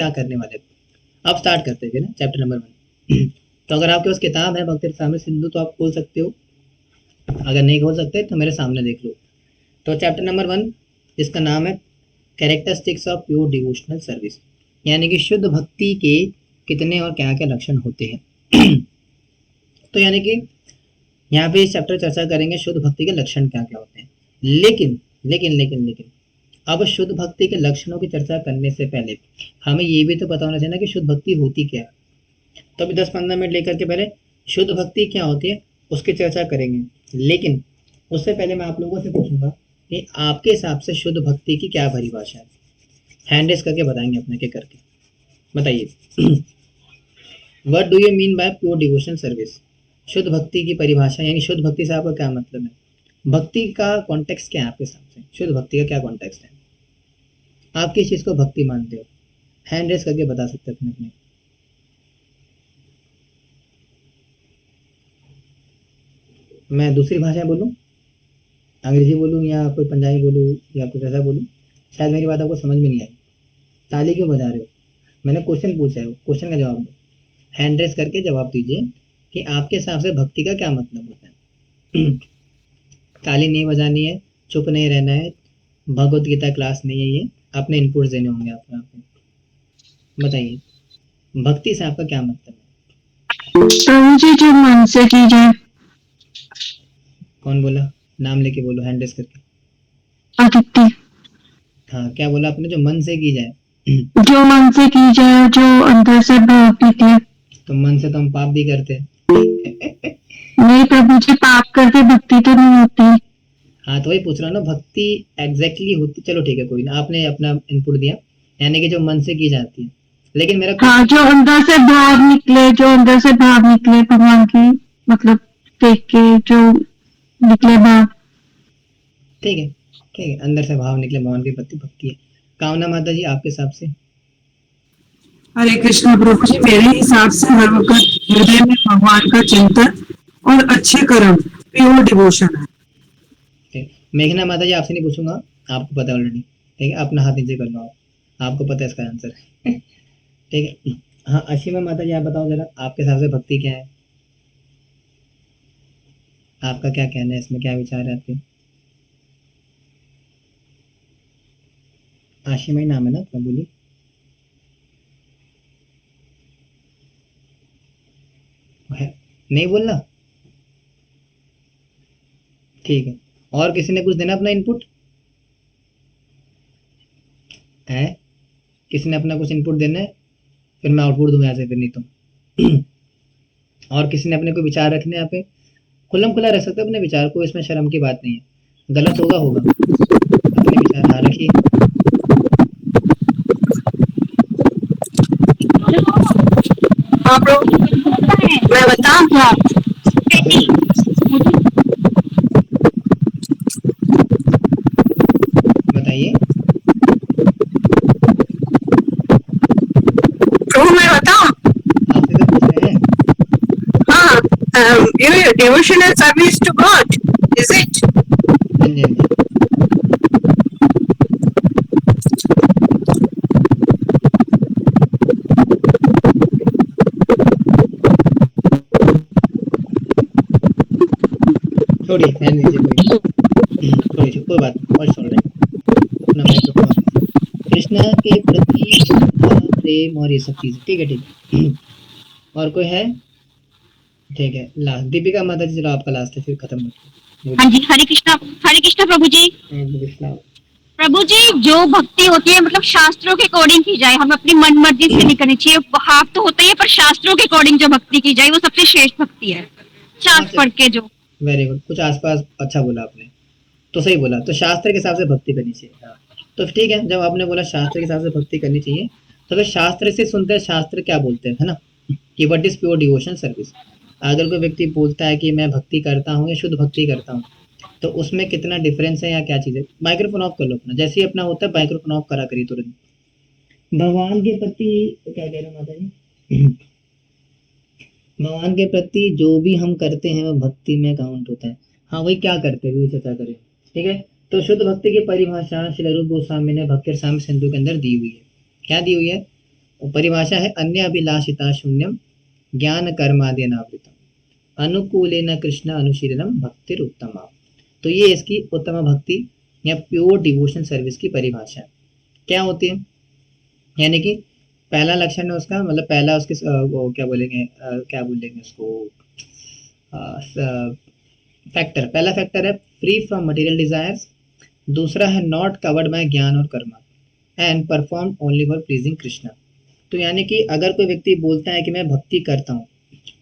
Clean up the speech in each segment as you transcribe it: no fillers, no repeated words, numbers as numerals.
क्या करने वाले। अब स्टार्ट करते हैं ना चैप्टर नंबर 1। तो अगर आपके पास किताब है भक्ति रसामृत सिंधु तो आप खोल सकते हो, अगर नहीं खोल सकते तो मेरे सामने देख लो। तो चैप्टर नंबर 1 जिसका नाम है characteristics of pure devotional service, यानी कि शुद्ध भक्ति के कितने और क्या क्या लक्षण होते हैं। तो यानी कि यहाँ पे इस चैप्टर चर्चा करेंगे शुद्ध भक्ति के लक्षण क्या क्या होते हैं। लेकिन लेकिन लेकिन लेकिन अब शुद्ध भक्ति के लक्षणों की चर्चा करने से पहले हमें ये भी तो पता होना चाहिए ना कि शुद्ध भक्ति होती क्या है। तो अभी 10-15 मिनट लेकर के पहले शुद्ध भक्ति क्या होती है उसकी चर्चा करेंगे। लेकिन उससे पहले मैं आप लोगों से पूछूंगा कि आपके हिसाब से शुद्ध भक्ति की क्या परिभाषा है। हैंड रेस करके बताएंगे अपने के करके, बताइए। What do you mean by pure devotion service. शुद्ध भक्ति की परिभाषा यानी शुद्ध भक्ति से आपका क्या मतलब है, भक्ति का कॉन्टेक्स्ट क्या है आपके हिसाब से, शुद्ध भक्ति का क्या कॉन्टेक्स्ट है, आप किस चीज को भक्ति मानते हो। हैंड रेस करके बता सकते हैं अपने अपने। मैं दूसरी भाषा बोलूं, अंग्रेजी बोलूं या कोई पंजाबी बोलूं या कुछ ऐसा बोलूं, शायद मेरी बात आपको समझ में नहीं आई। ताली क्यों बजा रहे हो, मैंने क्वेश्चन पूछा है, क्वेश्चन का जवाब दो। हैंड रेस करके जवाब दीजिए कि आपके हिसाब से भक्ति का क्या मतलब होता है। ताली नहीं बजानी है, चुप नहीं रहना है, भगवत गीता क्लास नहीं है ये, अपने इनपुट देने होंगे आपको। बताइए भक्ति से आपका क्या मतलब है। प्रभु जी जो मन से की जाए। कौन बोला, नाम लेके बोलो हैंड रेस करके। आदित्य। हाँ क्या बोला आपने, जो मन से की जाए। जो मन से की जाए, जो अंदर से भावती है। तो मन से तो हम पाप भी करते हैं। नहीं प्रभु जी, पाप करके भक्ति तो नहीं होती। हाँ तो वही पूछ रहा हूँ ना, भक्ति एग्जैक्टली होती, चलो ठीक है कोई ना, आपने अपना इनपुट दिया, यानी कि जो मन से की जाती है। लेकिन मेरा हाँ, जो अंदर से भाव निकले, जो अंदर से भाव निकले भगवान की, मतलब देख के जो निकले भाव। ठीक है ठीक है, अंदर से भाव निकले भगवान के प्रति भक्ति है। कामना माता जी आपके हिसाब से। हरे कृष्ण प्रभु जी, मेरे हिसाब से हर वक्त हृदय में भगवान का चिंतन और अच्छे कर्म प्योर डिवोशन है। ठीक, मेघना माता जी आपसे नहीं पूछूंगा, आपको पता है ऑलरेडी। ठीक है, अपना हाथ नीचे कर लो आप, आपको पता है इसका आंसर। ठीक है। हाँ अशीमा माता जी आप बताओ जरा, आपके हिसाब से भक्ति क्या है, आपका क्या कहना है इसमें, क्या विचार है आपके। आशिमा ही नाम है ना अपना, बोलिए। नहीं बोलना, ठीक है। और किसी ने कुछ देना अपना इनपुट है, किसी ने अपना कुछ इनपुट देना है, फिर मैं आउटपुट दूंगा ऐसे, फिर नहीं तो। और किसी ने अपने कोई विचार रखने यहाँ पे, खुल्लम खुला रह सकते हो अपने विचार को, इसमें शर्म की बात नहीं है, गलत होगा होगा, अपने विचार हाँ रखिए। हाँ प्रभु, मैं बताऊं क्या? बताइए। प्रभु मैं बताऊं? आपसे तो पूछ रहे हैं। हाँ, devotional service to God, is it? हाँ जी हाँ जी। छोड़िए रहने दीजिए, छोड़िए कोई बात नहीं, और छोड़ रहे अपना माइक्रोफोन ऑफ कीजिए। कृष्णा के प्रति श्रद्धा प्रेम और ये सब चीजें, ठीक है ठीक है। और कोई है, ठीक है लास्ट दीपिका माता जी, चलो आपका लास्ट है फिर खत्म होती है। हाँ जी, हरे कृष्णा प्रभु जी। कृष्णा। प्रभु जी जो भक्ति होती है मतलब शास्त्रों के अकॉर्डिंग की जाए, हम अपनी मन मर्जी से नहीं करनी चाहिए। हाफ तो होता ही है, पर शास्त्रों के अकॉर्डिंग जो भक्ति की जाए वो सबसे श्रेष्ठ भक्ति है, शास्त्र पढ़ के जो। वेरी गुड, कुछ आसपास अच्छा बोला आपने, तो सही बोला, तो शास्त्र के हिसाब से भक्ति करनी चाहिए। हाँ तो ठीक है, जब आपने बोला शास्त्र के हिसाब से भक्ति करनी चाहिए, तो फिर शास्त्र से सुनते हैं शास्त्र क्या बोलते हैं, है ना, कि what is pure devotion service. अगर कोई व्यक्ति बोलता है कि मैं भक्ति करता हूँ या शुद्ध भक्ति करता हूँ, तो उसमें कितना डिफरेंस है या क्या चीज़ है। माइक्रोफोन ऑफ कर लो अपना, जैसे ही अपना होता है माइक्रोफोन ऑफ करा करिए तुरंत। भगवान के प्रति क्या कह रहे हो माता जी। भगवान के प्रति जो भी हम करते हैं वो भक्ति में काउंट होता है। हाँ वही क्या करते हैं वही चर्चा करें, ठीक है। तो शुद्ध भक्ति की परिभाषा श्री रूप गोस्वामी ने भक्ति रसामृत सिंधु के अंदर दी हुई है। क्या दी हुई है, परिभाषा है अन्य अभिलाषिता शून्यम ज्ञान कर्मादि अनावृतम अनुकूलेन कृष्ण अनुशीलनम भक्तिर उत्तमा। तो ये इसकी उत्तम भक्ति या प्योर डिवोशन सर्विस की परिभाषा है। क्या होती है, यानी कि पहला लक्षण है उसका, मतलब पहला उसके वो क्या बोलेंगे उसको फैक्टर, पहला फैक्टर है फ्री फ्रॉम मटेरियल डिजायर्स, दूसरा है नॉट कवर्ड बाय ज्ञान और कर्म and perform only for pleasing Krishna. तो यानी कि अगर कोई व्यक्ति बोलता है कि मैं भक्ति करता हूँ,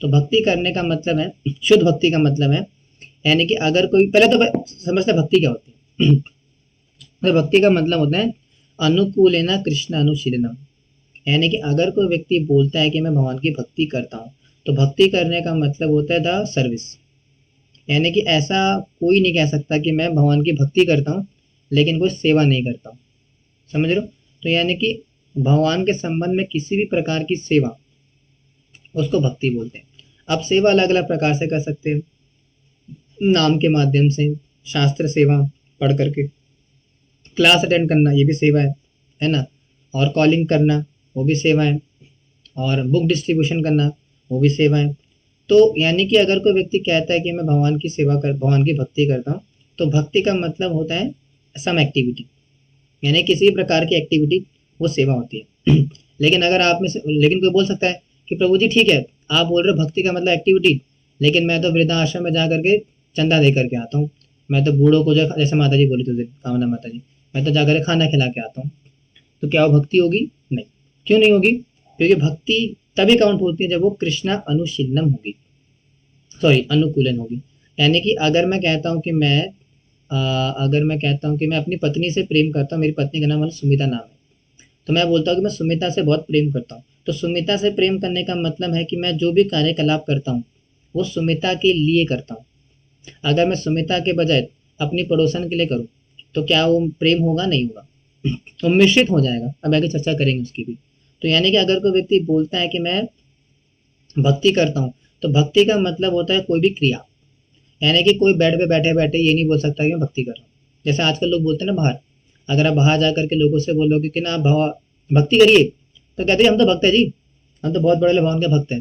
तो भक्ति करने का मतलब है, शुद्ध भक्ति का मतलब है, यानी कि अगर कोई, पहले तो समझते भक्ति क्या होती है। तो भक्ति का मतलब होता है अनुकूलेना कृष्ण अनुशीलनम, यानी कि अगर कोई व्यक्ति बोलता है कि मैं भगवान की भक्ति करता हूँ, तो भक्ति करने का मतलब होता है द सर्विस। यानी कि ऐसा कोई नहीं कह सकता कि मैं भगवान की भक्ति करता हूँ लेकिन कोई सेवा नहीं करता हूँ, समझ रहे हो। तो यानी कि भगवान के संबंध में किसी भी प्रकार की सेवा, उसको भक्ति बोलते हैं। अब सेवा अलग अलग प्रकार से कर सकते हैं, नाम के माध्यम से, शास्त्र सेवा पढ़ करके, क्लास अटेंड करना ये भी सेवा है ना, और कॉलिंग करना वो भी सेवा है, और बुक डिस्ट्रीब्यूशन करना वो भी सेवा है। तो यानी कि अगर कोई व्यक्ति कहता है कि मैं भगवान की भक्ति करता हूँ, तो भक्ति का मतलब होता है सम एक्टिविटी, यानी किसी प्रकार की एक्टिविटी वो सेवा होती है। लेकिन अगर आप में से, लेकिन कोई बोल सकता है कि प्रभु जी ठीक है, आप बोल रहे हो भक्ति का मतलब एक्टिविटी, लेकिन मैं तो वृद्धाश्रम में जा करके चंदा दे करके आता हूँ, मैं तो बूढ़ों को, जो जैसे माता जी बोली थी कामना माता जी, मैं तो जाकर खाना खिला के आता हूँ। तो क्या वो भक्ति होगी? नहीं। क्यों नहीं होगी? क्योंकि भक्ति तभी काउंट होती है जब वो कृष्णा अनुशीलनम होगी, सॉरी अनुकूलन होगी। यानी कि अगर मैं कहता हूँ कि मैं अपनी पत्नी से प्रेम करता हूँ, मेरी पत्नी का नाम सुमिता नाम है, तो मैं बोलता हूँ कि मैं सुमिता से बहुत प्रेम करता हूँ, तो सुमिता से प्रेम करने का मतलब है कि मैं जो भी कार्यकलाप करता हूँ वो सुमिता के लिए करता हूँ। अगर मैं सुमिता के बजाय अपनी पड़ोसन के लिए करूँ तो क्या वो प्रेम होगा? नहीं होगा, वो मिश्रित हो जाएगा। अब आगे चर्चा करेंगे उसकी भी। तो यानी कि अगर कोई व्यक्ति बोलता है कि मैं भक्ति करता हूँ, तो भक्ति का मतलब होता है कोई भी क्रिया, यानी कि कोई बेड पे बैठे बैठे ये नहीं बोल सकता कि मैं भक्ति कर रहा हूँ। जैसे आजकल लोग बोलते हैं ना बाहर, अगर आप बाहर जा करके लोगों से बोलोगे कि ना आप भक्ति करिए, तो कहते हैं हम तो भक्त है जी, हम तो बहुत बड़े भगवान के भक्त हैं।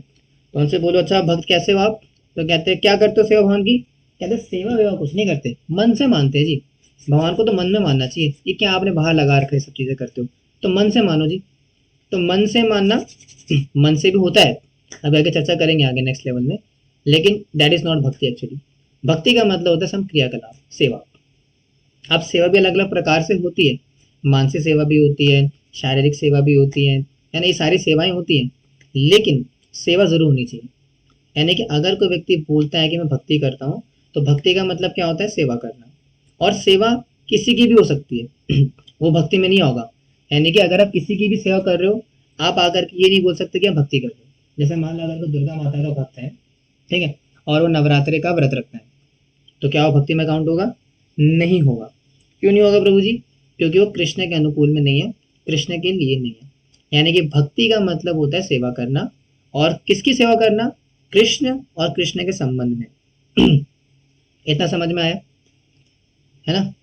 तो उनसे बोलो अच्छा भक्त कैसे हो आप? तो कहते हैं क्या करते हो सेवा भगवान की? कहते हैं सेवा वेवा कुछ नहीं करते, मन से मानते हैं जी। भगवान को तो मन में मानना चाहिए, ये क्या आपने बाहर लगा रखा है सब चीजें करते हो, तो मन से मानो जी। तो मन से मानना मन से भी होता है, अब आगे चर्चा करेंगे आगे नेक्स्ट लेवल में, लेकिन दैट इज नॉट भक्ति एक्चुअली। भक्ति का मतलब होता है सम क्रियाकलाप, सेवा। अब सेवा भी अलग अलग प्रकार से होती है, मानसिक सेवा भी होती है, शारीरिक सेवा भी होती है, यानी ये सारी सेवाएं होती हैं, लेकिन सेवा जरूर होनी चाहिए। यानी कि अगर कोई व्यक्ति बोलता है कि मैं भक्ति करता हूँ, तो भक्ति का मतलब क्या होता है? सेवा करना। और सेवा किसी की भी हो सकती है वो भक्ति में नहीं होगा। यानी कि अगर आप किसी की भी सेवा कर रहे हो, आप आकर के ये नहीं बोल सकते कि आप भक्ति कर रहे हो। जैसे मान लो अगर कोई दुर्गा माता का भक्त है, ठीक है, और वो नवरात्रि का व्रत रखता है, तो क्या वो भक्ति में काउंट होगा? नहीं होगा। क्यों नहीं होगा प्रभु जी? क्योंकि वो कृष्ण के अनुकूल में नहीं है, कृष्ण के लिए नहीं है। यानी कि भक्ति का मतलब होता है सेवा करना, और किसकी सेवा करना? कृष्ण और कृष्ण के संबंध में। इतना समझ में आया है ना?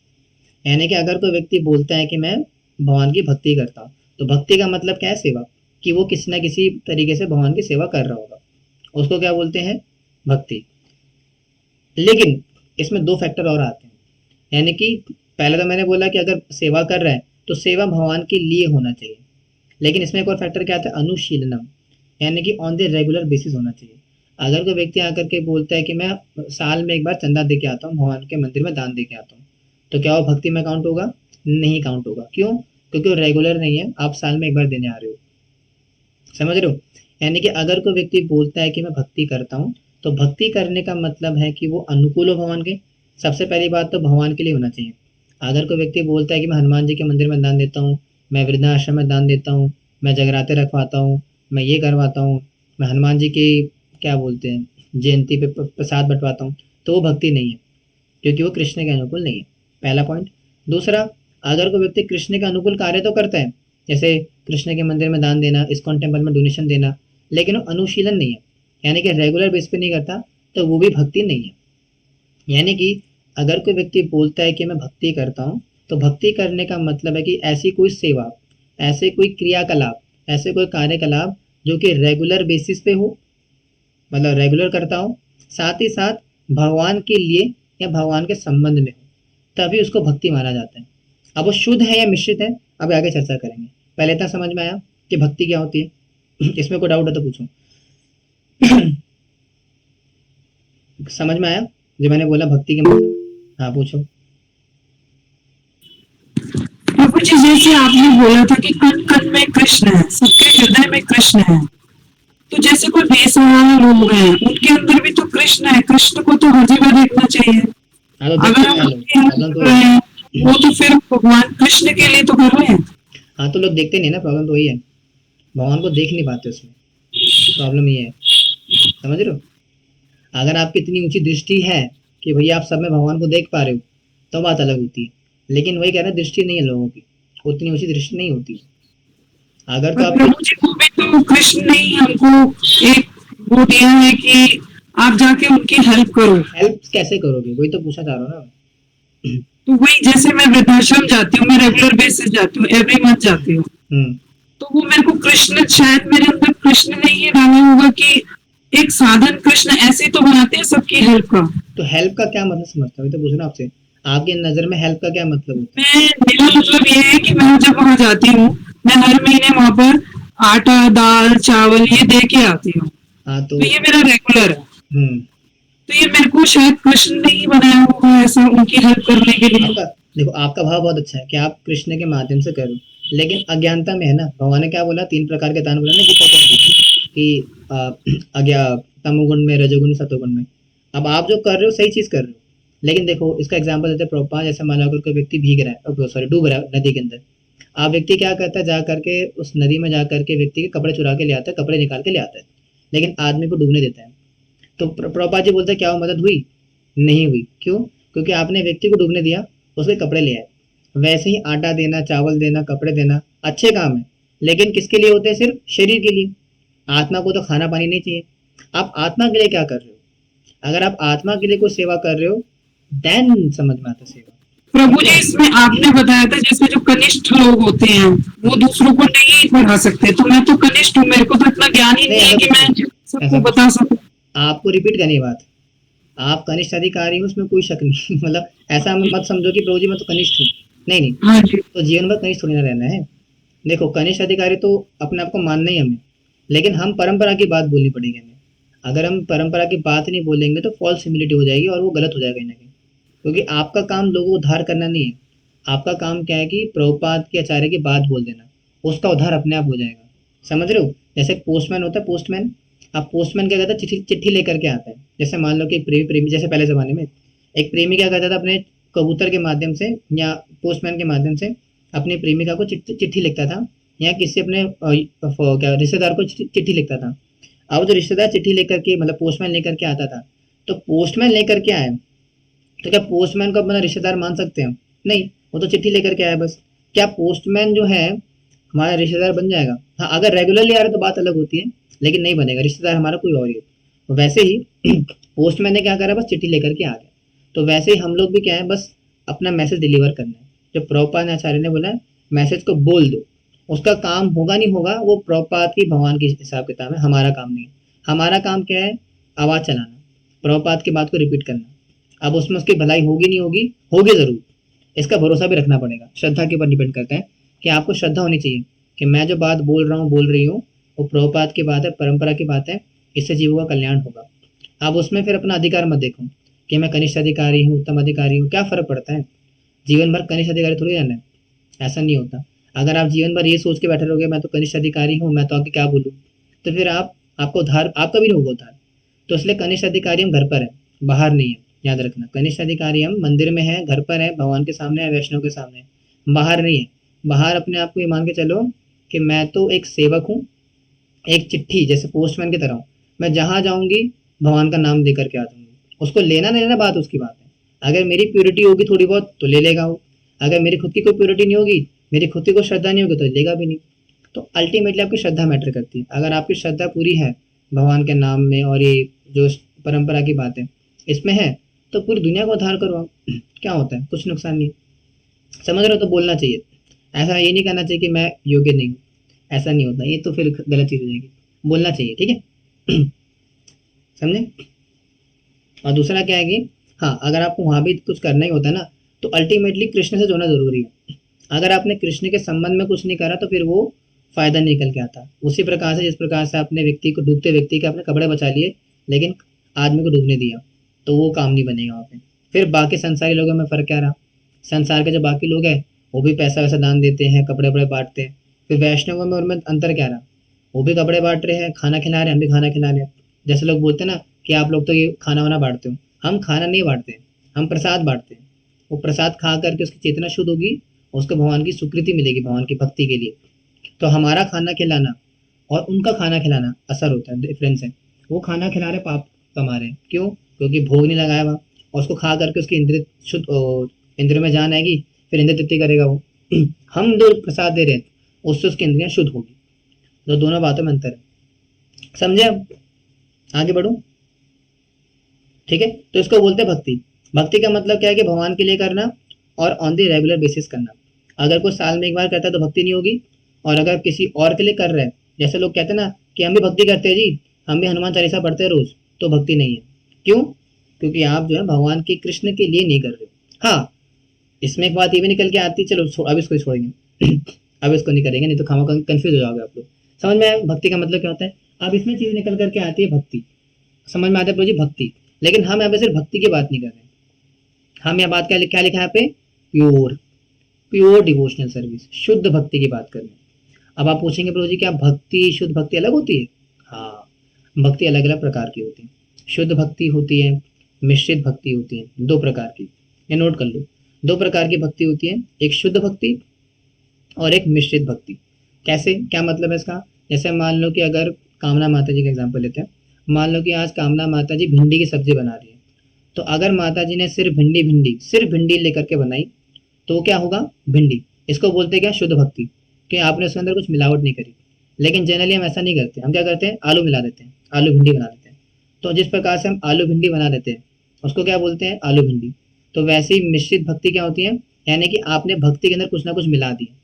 यानी कि अगर कोई व्यक्ति बोलता है कि मैं भगवान की भक्ति करता हूँ, तो भक्ति का मतलब क्या है? सेवा, कि वो किसी ना किसी तरीके से भगवान की सेवा कर रहा होगा, उसको क्या बोलते हैं? भक्ति। लेकिन इसमें दो फैक्टर और आते हैं। यानी कि पहले तो मैंने बोला कि अगर सेवा कर रहा है तो सेवा भगवान के लिए होना चाहिए, लेकिन इसमें एक और फैक्टर क्या आता है? अनुशीलनम, यानी कि ऑन द रेगुलर बेसिस होना चाहिए। अगर कोई व्यक्ति आकर के बोलता है कि मैं साल में एक बार चंदा दे के आता हूँ, भगवान के मंदिर में दान दे के आता हूँ, तो क्या वो भक्ति में काउंट होगा? नहीं काउंट होगा। क्यों? क्योंकि वो रेगुलर नहीं है, आप साल में एक बार देने आ रहे हो, समझ रहे हो। यानी कि अगर कोई व्यक्ति बोलता है कि मैं भक्ति करता हूँ, तो भक्ति करने का मतलब है कि वो अनुकूल हो भगवान के। सबसे पहली बात तो भगवान के लिए होना चाहिए। अगर कोई व्यक्ति बोलता है कि मैं हनुमान जी के मंदिर में दान देता हूँ, मैं वृद्धाश्रम में दान देता हूँ, मैं जगराते रखवाता हूँ, मैं ये करवाता हूँ, मैं हनुमान जी की क्या बोलते हैं जयंती पे प्रसाद बंटवाता हूँ, तो वो भक्ति नहीं है, क्योंकि वो कृष्ण के अनुकूल नहीं है, पहला पॉइंट। दूसरा, अगर कोई व्यक्ति कृष्ण के अनुकूल कार्य तो करता है, जैसे कृष्ण के मंदिर में दान देना, इस्कॉन टेम्पल में डोनेशन देना, लेकिन वो अनुशीलन नहीं है, यानी कि रेगुलर बेस पे नहीं करता, तो वो भी भक्ति नहीं है। यानी कि अगर कोई व्यक्ति बोलता है कि मैं भक्ति करता हूँ, तो भक्ति करने का मतलब है कि ऐसी कोई सेवा, ऐसे कोई क्रियाकलाप ऐसे कोई कार्यकलाप जो कि रेगुलर बेसिस पे हो, मतलब रेगुलर करता हो, साथ ही साथ भगवान के लिए या भगवान के संबंध में हो, तभी उसको भक्ति माना जाता है। अब वो शुद्ध है या मिश्रित है, अब आगे चर्चा करेंगे। पहले इतना समझ में आया कि भक्ति क्या होती है? इसमें कोई डाउट है तो पूछो। समझ में आया जो मैंने बोला भक्ति के मतलब? हाँ पूछो। प्रभु जी, जैसे आपने बोला था कि कण कण में कृष्ण है, सबके हृदय में कृष्ण है, तो जैसे कोई बेसहारा लोग हैं, उनके अंदर भी तो कृष्ण है, कृष्ण को तो हर जगह देखना चाहिए। हाँ तो अगर देखते हम हैं लोग, उनकी हेल्प प्रॉब्लम तो कर वही रहे है। हैं, वो तो फिर भगवान कृष्ण के लिए तो कर रहे हैं। हाँ तो लोग देखते नहीं ना, प्रॉब्लम तो वही है, भगवान को देख नहीं पाते उसमें, प्रॉब्लम ये है। समझ रहे हो? अगर आपकी इतनी ऊंची दृष्टि है कि भैया आप सब में भगवान को देख पा रहे हो, तो बात अलग होती है। लेकिन वही कह रहे हैं, दृष्टि नहीं है लोगों की, उतनी ऊंची दृष्टि नहीं होती। अगर तो पर आपकी प्रभु जी को भी तो कृष्ण ने ही हमको एक वो दिया है कि आप जाके उनकी हेल्प करो। हेल्प कैसे करोगे, वही तो पूछा जा रहा हूँ ना। तो वही, जैसे मैं वृद्धाश्रम जाती हूँ, मैं रेगुलर बेसिस जाती हूँ, एवरी मंथ जाती हूँ, हम्म। तो वो मेरे को कृष्ण, शायद मेरे अंदर कृष्ण ने ये डाला होगा कि एक साधन कृष्ण ऐसे तो बनाते हैं सबकी हेल्प का। तो हेल्प का क्या मतलब समझता हूँ, तो पूछ रहा हूँ आपसे, आपकी नज़र में हेल्प का क्या मतलब होता है? मेरा मतलब ये है कि मैं जब वहां जाती हूँ, मैं हर महीने वहां पर आटा, दाल, चावल ये दे के आती हूँ, हाँ तो तो ये मेरा रेगुलर है। हम्म। तो ये मेरे को शायद कृष्ण ने ही बनाया होगा ऐसा, उनकी हेल्प करने के लिए। आपका देखो, आपका भाव बहुत अच्छा है कि आप कृष्ण के माध्यम से करो, लेकिन अज्ञानता में है ना। भगवान ने क्या बोला, 3 प्रकार के दान बोला ना गीता के अंदर, कि अज्ञा तमोगुण में, रजोगुण, सतोगुण में। अब आप जो कर रहे हो सही चीज कर रहे हो, लेकिन देखो इसका एग्जांपल देते हैं प्रभुपाद। जैसे मान लो अगर कोई व्यक्ति भीग रहा है, सॉरी डूब रहा है नदी के अंदर, आप व्यक्ति क्या करता है, जा करके उस नदी में जा करके व्यक्ति के कपड़े चुरा के ले आता है, कपड़े निकाल के ले आता है, लेकिन आदमी को डूबने देता है। तो प्रभुपाद जी बोलते हैं क्या वो मदद हुई? नहीं हुई। क्यों? क्योंकि आपने व्यक्ति को डूबने दिया, उसके कपड़े ले आए। वैसे ही आटा देना, चावल देना, कपड़े देना अच्छे काम है, लेकिन किसके लिए होते हैं? सिर्फ शरीर के लिए। आत्मा को तो खाना पानी नहीं चाहिए। आप आत्मा के लिए क्या कर रहे हो? अगर आप आत्मा के लिए कोई सेवा कर रहे हो, देन समझ में आता सेवा। प्रभु समझ जी, रहे हो? इसमें आपने बताया था जैसे जो कनिष्ठ लोग होते हैं वो दूसरों को नहीं पढ़ा सकते, तो मैं तो कनिष्ठ हूँ, मेरे को तो इतना ज्ञान ही नहीं, नहीं है ऐसा कि कुछ मैं नहीं, ऐसा सबको कुछ बता सकूं। नहीं। आपको रिपीट करनी है बात। आप कनिष्ठ अधिकारी हो, उसमें कोई शक नहीं। मतलब ऐसा मत समझो कि प्रभु जी मैं तो कनिष्ठ हूँ। नहीं नहीं, हाँ जी। तो जीवन भर कनिष्ठ थोड़ी ना रहना है। देखो कनिष्ठ अधिकारी तो अपने आप को मानना ही हमें, लेकिन हम परंपरा की बात बोलनी पड़ेगी हमें। अगर हम परंपरा की बात नहीं बोलेंगे तो फॉल्स ह्यूमिलिटी हो जाएगी और वो गलत हो जाएगा कहीं ना कहीं। क्योंकि आपका काम लोगों को उद्धार करना नहीं है। आपका काम क्या है कि प्रभुपाद के आचार्य की बात बोल देना, उसका उद्धार अपने आप हो जाएगा। समझ रहे हो? जैसे पोस्टमैन होता है, पोस्टमैन। अब पोस्टमैन क्या करता है, चिट्ठी चिट्ठी लेकर के आता है। जैसे मान लो कि प्रेमी प्रेमी, जैसे पहले ज़माने में एक प्रेमी क्या करता था, अपने कबूतर के माध्यम से या पोस्टमैन के माध्यम से अपनी प्रेमिका को चिट्ठी लिखता था, या किसी अपने क्या रिश्तेदार को चिट्ठी लिखता था। अब जो रिश्तेदार चिट्ठी लेकर के, मतलब पोस्टमैन लेकर के आता था, तो पोस्टमैन लेकर के आए, तो क्या पोस्टमैन को अपना रिश्तेदार मान सकते हैं? नहीं, वो तो चिट्ठी लेकर के आया बस। क्या पोस्टमैन जो है हमारा रिश्तेदार बन जाएगा? हाँ, अगर रेगुलरली आ रहा है तो बात अलग होती है, लेकिन नहीं बनेगा, रिश्तेदार हमारा कोई और ही है। तो वैसे ही पोस्टमैन ने क्या करा, बस चिट्ठी लेकर के आ गया। तो वैसे ही हम लोग भी क्या है, बस अपना मैसेज डिलीवर करना है। जो प्रभुपाद आचार्य ने बोला है, मैसेज को बोल दो। उसका काम होगा नहीं होगा वो प्रभुपाद की, भगवान की हिसाब किताब है, हमारा काम नहीं है। हमारा काम क्या है? आवाज़ चलाना, प्रभुपाद की बात को रिपीट करना। अब उसमें उसकी भलाई होगी नहीं होगी, होगी ज़रूर। इसका भरोसा भी रखना पड़ेगा, श्रद्धा के ऊपर डिपेंड करता है कि आपको श्रद्धा होनी चाहिए कि मैं जो बात बोल रहा हूँ, बोल रही हूँ, वो प्रभुपाद की बात है, परंपरा की बात है, इससे जीवों का कल्याण होगा। आप उसमें फिर अपना अधिकार मत देखो कि मैं कनिष्ठ अधिकारी हूँ, उत्तम अधिकारी हूँ, क्या फ़र्क पड़ता है? जीवन भर कनिष्ठ अधिकारी थोड़ी रहना है, ऐसा नहीं होता। अगर आप जीवन भर ये सोच के बैठे रहोगे मैं तो कनिष्ठ अधिकारी हूँ, मैं तो आगे क्या बोलूँ, तो फिर आपको उद्धार, आपका भी नहीं होगा उद्धार। तो इसलिए कनिष्ठ अधिकारी हम घर पर है, बाहर नहीं है। याद रखना, कनिष्ठ अधिकारी हम मंदिर में है, घर पर है, भगवान के सामने है, वैष्णव के सामने है, बाहर नहीं है। बाहर अपने आप को ये मान के चलो कि मैं तो एक सेवक हूँ, एक चिट्ठी जैसे पोस्टमैन की तरह हूँ। मैं जहाँ जाऊँगी भगवान का नाम दे करके आ जाऊँगी। उसको लेना नहीं लेना बात उसकी बात है। अगर मेरी प्योरिटी होगी थोड़ी बहुत तो ले लेगा वो, अगर मेरी खुद की कोई प्योरिटी नहीं होगी, मेरी खुद की कोई श्रद्धा नहीं होगी, तो लेगा भी नहीं। तो अल्टीमेटली आपकी श्रद्धा मैटर करती है। अगर आपकी श्रद्धा पूरी है भगवान के नाम में, और ये जो परंपरा की बात है इसमें है, तो पूरी दुनिया को उद्धार करो आप। क्या होता है, कुछ नुकसान नहीं। समझ रहे हो? तो बोलना चाहिए। ऐसा ये नहीं कहना चाहिए कि मैं योग्य नहीं हूँ, ऐसा नहीं होता, ये तो फिर गलत चीज हो जाएगी, बोलना चाहिए, ठीक है। समझे। और दूसरा क्या है कि हाँ, अगर आपको वहां भी कुछ करना ही होता है ना, तो अल्टीमेटली कृष्ण से जुड़ना जरूरी है। अगर आपने कृष्ण के संबंध में कुछ नहीं करा तो फिर वो फायदा निकल के आता। उसी प्रकार से जिस प्रकार से आपने व्यक्ति को, डूबते व्यक्ति के अपने कपड़े बचा लिए लेकिन आदमी को डूबने दिया, तो वो काम नहीं बनेगा वहाँ पे। फिर बाकी संसारी लोगों में फर्क क्या रहा, संसार के जो बाकी लोग हैं वो भी पैसा वैसा दान देते हैं, कपड़े वपड़े बांटते हैं। फिर वैष्णवों में उनमें अंतर क्या रहा, वो भी कपड़े बांट रहे हैं, खाना खिला रहे हैं, हम भी खाना खिला रहे हैं। जैसे लोग बोलते हैं ना कि आप लोग तो ये खाना वाना बांटते हो, हम खाना नहीं बांटते हैं, हम प्रसाद बांटते हैं। वो प्रसाद खा करके उसकी चेतना शुद्ध होगी, उसको भगवान की स्वीकृति मिलेगी, भगवान की भक्ति के लिए। तो हमारा खाना खिलाना और उनका खाना खिलाना असर होता है, डिफरेंस है। वो खाना खिला रहे, पाप कमा रहे हैं, क्यों? क्योंकि भोग नहीं लगाया हुआ, और उसको खा करके उसकी इंद्रिय शुद्ध, इंद्रिय में जान आएगी, फिर इंद्रिय तृप्ति करेगा वो। हम जो प्रसाद दे रहे हैं उससे उसकी इंद्रियां शुद्ध होगी। तो दोनों बातों में अंतर है, समझे। अब आगे बढ़ो, ठीक है। तो इसको बोलते हैं भक्ति। भक्ति का मतलब क्या है कि भगवान के लिए करना और ऑन द रेगुलर बेसिस करना। अगर कोई साल में एक बार करता है तो भक्ति नहीं होगी, और अगर किसी और के लिए कर रहे हैं, जैसे लोग कहते हैं ना कि हम भी भक्ति करते हैं जी, हम भी हनुमान चालीसा पढ़ते हैं रोज, तो भक्ति नहीं है। क्यों? क्योंकि आप जो है भगवान के, कृष्ण के लिए नहीं कर रहे हो। हाँ, इसमें एक बात ये भी निकल के आती है, चलो अब इसको ही छोड़ेंगे। अब इसको नहीं करेंगे, नहीं तो खामा कंफ्यूज हो जाओगे आप लोग। समझ में आया भक्ति का मतलब क्या होता है? अब इसमें चीज निकल करके आती है भक्ति, समझ में आता है प्रभु जी भक्ति। लेकिन हम यहाँ पे सिर्फ भक्ति की बात नहीं कर रहे हैं, हम यहाँ बात क्या लिखा है यहाँ पे? प्योर, प्योर डिवोशनल सर्विस, शुद्ध भक्ति की बात कर रहे हैं। अब आप पूछेंगे प्रभु जी क्या भक्ति, शुद्ध भक्ति अलग होती है? हाँ, भक्ति अलग अलग प्रकार की होती है। शुद्ध भक्ति होती है, मिश्रित भक्ति होती है, दो प्रकार की, ये नोट कर लो। दो प्रकार की भक्ति होती है, एक शुद्ध भक्ति और एक मिश्रित भक्ति। कैसे, क्या मतलब है इसका? जैसे मान लो कि अगर कामना माता जी का एग्जाम्पल लेते हैं, मान लो कि आज कामना माता जी भिंडी की सब्जी बना रही है, तो अगर माता जी ने सिर्फ भिंडी लेकर के बनाई, तो क्या होगा? भिंडी। इसको बोलते हैं क्या? शुद्ध भक्ति, कि आपने उसके अंदर कुछ मिलावट नहीं करी। लेकिन जनरली हम ऐसा नहीं करते, हम क्या करते हैं? आलू मिला देते हैं, आलू भिंडी बना देते हैं। तो जिस प्रकार से हम आलू भिंडी बना देते हैं उसको क्या बोलते हैं? आलू भिंडी। तो वैसे ही मिश्रित भक्ति क्या होती है? यानी कि आपने भक्ति के अंदर कुछ ना कुछ मिला दिया।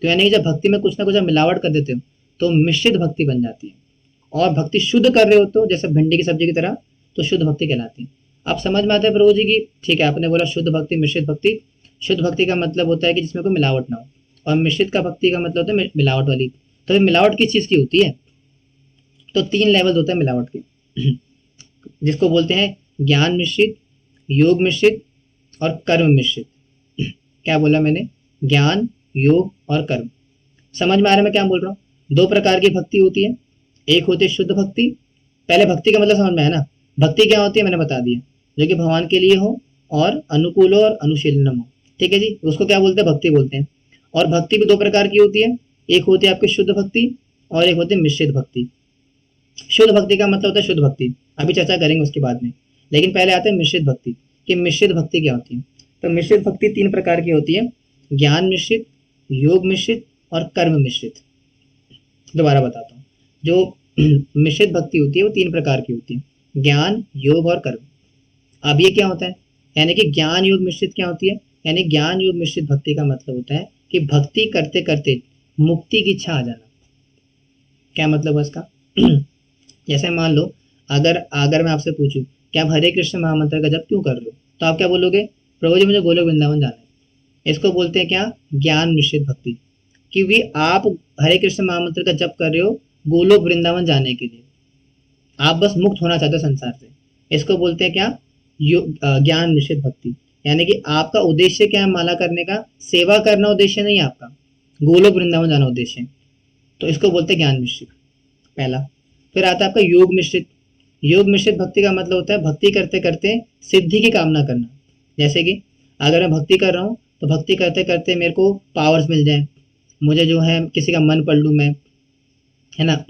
तो यानी कि जब भक्ति में कुछ ना कुछ आप मिलावट कर देते हो तो मिश्रित भक्ति बन जाती है। और भक्ति शुद्ध कर रहे हो तो जैसे भिंडी की सब्जी की तरह, तो शुद्ध भक्ति कहलाती है। अब समझ में आता है प्रभु जी की? ठीक है, आपने बोला शुद्ध भक्ति, मिश्रित भक्ति। शुद्ध भक्ति का मतलब होता है कि जिसमें कोई मिलावट ना हो, और मिश्रित का भक्ति का मतलब होता है मिलावट वाली। तो मिलावट किस चीज की होती है? तो 3 लेवल होते हैं मिलावट के, जिसको बोलते हैं ज्ञान मिश्रित, योग मिश्रित और कर्म मिश्रित। क्या बोला मैंने? ज्ञान, योग और कर्म। समझ में आ रहा है मैं क्या बोल रहा हूँ? 2 प्रकार की भक्ति होती है, एक होती है शुद्ध भक्ति। पहले भक्ति का मतलब समझ में आया ना? भक्ति क्या होती है मैंने बता दिया, जो कि भगवान के लिए हो और अनुकूल हो और अनुशीलनम हो, ठीक है जी, उसको क्या बोलते हैं? भक्ति बोलते हैं। और भक्ति भी 2 प्रकार की होती है, एक होती है आपकी शुद्ध भक्ति और एक होती है मिश्रित भक्ति। शुद्ध भक्ति का मतलब होता है शुद्ध भक्ति, अभी चर्चा करेंगे उसके बाद में। लेकिन पहले आते हैं मिश्रित भक्ति, कि मिश्रित भक्ति क्या होती है। तो मिश्रित भक्ति 3 प्रकार की होती है, ज्ञान मिश्रित, योग मिश्रित और कर्म मिश्रित। दोबारा बताता हूँ, जो मिश्रित भक्ति होती है वो 3 प्रकार की होती है, ज्ञान, योग और कर्म। अब ये क्या होता है? यानी कि ज्ञान योग मिश्रित क्या होती है? यानी ज्ञान योग मिश्रित भक्ति का मतलब होता है कि भक्ति करते करते मुक्ति की इच्छा आ जाना। क्या मतलब है इसका? जैसे मान लो अगर अगर मैं आपसे पूछूं कि आप हरे कृष्ण महामंत्र का जप क्यों कर रहे हो, तो आप क्या बोलोगे? प्रभु जी मुझे गोलोक वृंदावन जाना है। इसको बोलते हैं क्या? ज्ञान मिश्रित भक्ति, क्योंकि आप हरे कृष्ण महामंत्र का जप कर रहे हो गोलोक वृंदावन जाने के लिए, आप बस मुक्त होना चाहते हो संसार से। इसको बोलते हैं क्या? ज्ञान मिश्रित भक्ति। यानी कि आपका उद्देश्य क्या है माला करने का? सेवा करना उद्देश्य नहीं है आपका, गोलोक वृंदावन जाना उद्देश्य है। तो इसको बोलते हैं ज्ञान मिश्रित, पहला। फिर आता है आपका योग मिश्रित। योग मिश्रित भक्ति का मतलब होता है भक्ति करते करते सिद्धि की कामना करना। जैसे कि अगर मैं भक्ति कर रहा हूँ तो भक्ति करते करते मेरे को पावर्स मिल जाए, मुझे जो है किसी का मन पढ़ लूँ मैं, है ना,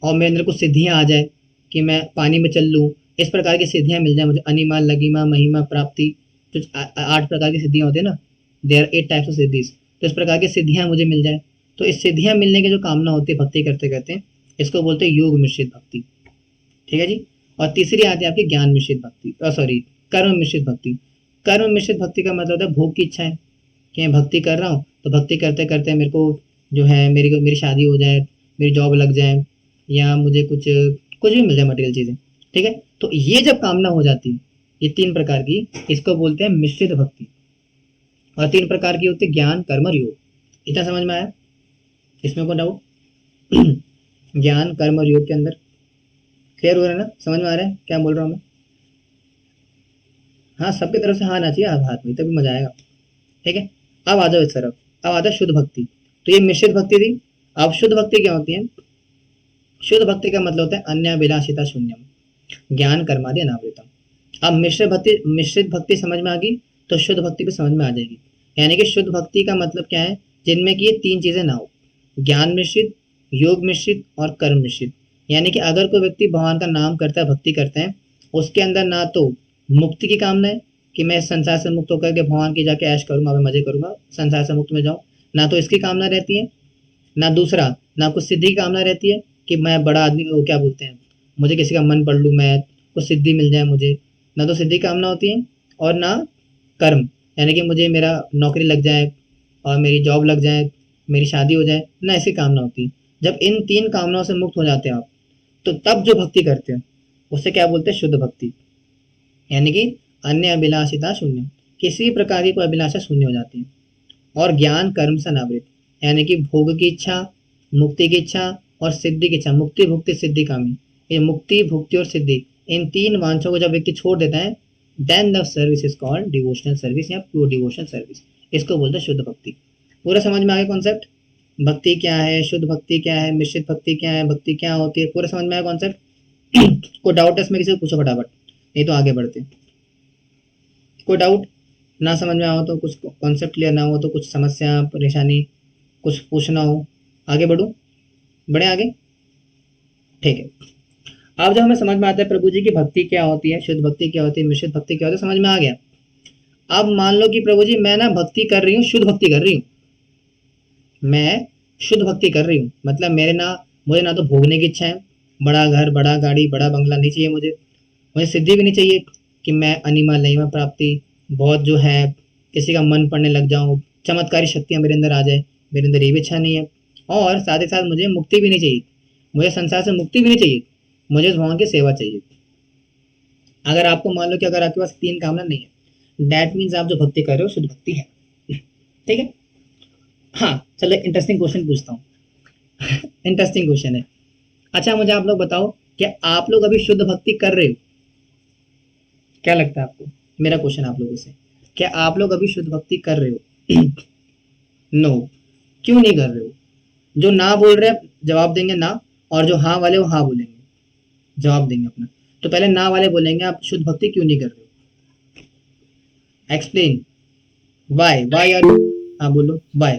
और मेरे अंदर कुछ सिद्धियाँ आ जाए कि मैं पानी में चल लूँ, इस प्रकार की सिद्धियाँ मिल जाए मुझे, अनिमा, लघिमा, महिमा, प्राप्ति, जो 8 प्रकार की सिद्धियाँ होती है ना, देयर 8 टाइप्स ऑफ सिद्धीज। तो इस प्रकार की सिद्धियाँ मुझे मिल जाए, तो इस सिद्धियाँ मिलने की जो कामना होती है भक्ति करते करते, इसको बोलते हैं योग मिश्रित भक्ति, ठीक है जी। और तीसरी आती है आपकी ज्ञान मिश्रित भक्ति, सॉरी कर्म मिश्रित भक्ति। कर्म मिश्रित भक्ति का मतलब होता है भोग की इच्छा है कि मैं भक्ति कर रहा हूँ तो भक्ति करते करते मेरे को जो है मेरी शादी हो जाए, मेरी जॉब लग जाए, या मुझे कुछ कुछ भी मिल जाए मटेरियल चीज़ें, ठीक है। तो ये जब कामना हो जाती है, ये 3 प्रकार की, इसको बोलते हैं मिश्रित भक्ति। और 3 प्रकार की होती है, ज्ञान, कर्म और योग। इतना समझ में आया? इसमें कोई डाउट? ज्ञान, कर्म और योग के अंदर क्लियर हो रहा है ना? समझ में आ रहा है क्या बोल रहा हूँ मैं? हाँ, सबकी तरफ से हाँ आना चाहिए हाथ में, तभी मजा आएगा, ठीक है। अब आ जाओ इस तरफ, अब आ जाओ शुद्ध भक्ति। तो ये मिश्रित भक्ति थी। अब शुद्ध भक्ति क्या होती है? शुद्ध भक्ति का मतलब होता है अन्याभिलाषिता शून्यम, ज्ञान कर्मादि अनावृतम। अब मिश्रित भक्ति समझ में आ गई, तो शुद्ध भक्ति भी समझ में आ जाएगी। यानी कि शुद्ध भक्ति का मतलब क्या है? जिनमें कि ये 3 चीजें ना हो, ज्ञान मिश्रित, योग मिश्रित और कर्म मिश्रित। यानी कि अगर कोई व्यक्ति भगवान का नाम करता है, भक्ति करता है, उसके अंदर ना तो मुक्ति की कामना है कि मैं इस संसार से मुक्त होकर के भगवान की जाके ऐश करूंगा, मैं मजे करूंगा, संसार से मुक्त में जाऊं, ना तो इसकी कामना रहती है, ना दूसरा, ना कुछ सिद्धि की कामना रहती है कि मैं बड़ा आदमी, वो क्या बोलते हैं, मुझे किसी का मन पढ़ लूँ, मैं कुछ सिद्धि मिल जाए मुझे, ना तो सिद्धि की कामना होती है, और ना कर्म, यानी कि मुझे मेरा नौकरी लग जाए और मेरी जॉब लग जाए, मेरी शादी हो जाए, ना ऐसी कामना होती है। जब इन 3 कामनाओं से मुक्त हो जाते हैं आप, तो तब जो भक्ति करते हैं उससे क्या बोलते हैं? शुद्ध भक्ति। यानी कि अन्य अभिलाषिता शून्य, किसी प्रकार की कोई अभिलाषा शून्य हो जाती है। और ज्ञान कर्म से अनावृत, यानी कि भोग की इच्छा, मुक्ति की इच्छा और सिद्धि की इच्छा, मुक्ति भुक्ति सिद्धि कामी, ये मुक्ति भुक्ति और सिद्धि, इन 3 वांछों को जब व्यक्ति छोड़ देता है, then the service is called devotional service या प्योर डिवोशनल सर्विस। इसको बोलते हैं शुद्ध भक्ति। पूरा समझ में आ गया कॉन्सेप्ट? भक्ति क्या है, शुद्ध भक्ति क्या है, मिश्रित भक्ति क्या है, भक्ति क्या होती है, पूरा समझ में आया कॉन्सेप्ट? कोई डाउट है इसमें? किसी को पूछो फटाफट, नहीं तो आगे बढ़ते हैं। कोई डाउट ना समझ में आओ तो, कुछ कॉन्सेप्ट क्लियर ना हो तो, कुछ समस्या परेशानी कुछ पूछना हो, आगे बढ़ूं? बढ़े आगे? ठीक है। अब जब हमें समझ में आता है प्रभु जी की भक्ति क्या होती है, शुद्ध भक्ति क्या होती है, मिश्रित भक्ति क्या होती है, समझ में आ गया। अब मान लो कि प्रभु जी मैं ना भक्ति कर रही हूँ, शुद्ध भक्ति कर रही हूँ, मैं शुद्ध भक्ति कर रही हूँ, मतलब मुझे ना तो भोगने की इच्छा है, बड़ा घर, बड़ा गाड़ी, बड़ा बंगला नहीं चाहिए मुझे सिद्धि भी नहीं चाहिए कि मैं अनिमा लयिमा प्राप्ति, बहुत जो है किसी का मन पढ़ने लग जाऊं, चमत्कारी शक्तियां मेरे अंदर आ जाए, मेरे अंदर ये भी इच्छा नहीं है। और साथ ही साथ मुझे मुक्ति भी नहीं चाहिए, मुझे संसार से मुक्ति भी नहीं चाहिए, मुझे उस भगवान की सेवा चाहिए। अगर आपको मान लो कि अगर आपके पास 3 कामना नहीं है, दैट मीन्स आप जो भक्ति कर रहे हो शुद्ध भक्ति है, ठीक है। हाँ चलो इंटरेस्टिंग क्वेश्चन पूछता हूँ। इंटरेस्टिंग क्वेश्चन है। अच्छा मुझे आप लोग बताओ कि आप लोग अभी शुद्ध भक्ति कर रहे हो? क्या लगता है आपको? मेरा क्वेश्चन आप लोगों से, क्या आप लोग अभी शुद्ध भक्ति कर रहे हो? नो। क्यों नहीं कर रहे हो? जो ना बोल रहे हैं जवाब देंगे ना, और जो हाँ वाले वो हाँ बोलेंगे, जवाब देंगे अपना। तो पहले ना वाले बोलेंगे आप शुद्ध भक्ति क्यों नहीं कर रहे हो? एक्सप्लेन वाई आर यू, हाँ बोलो वाई।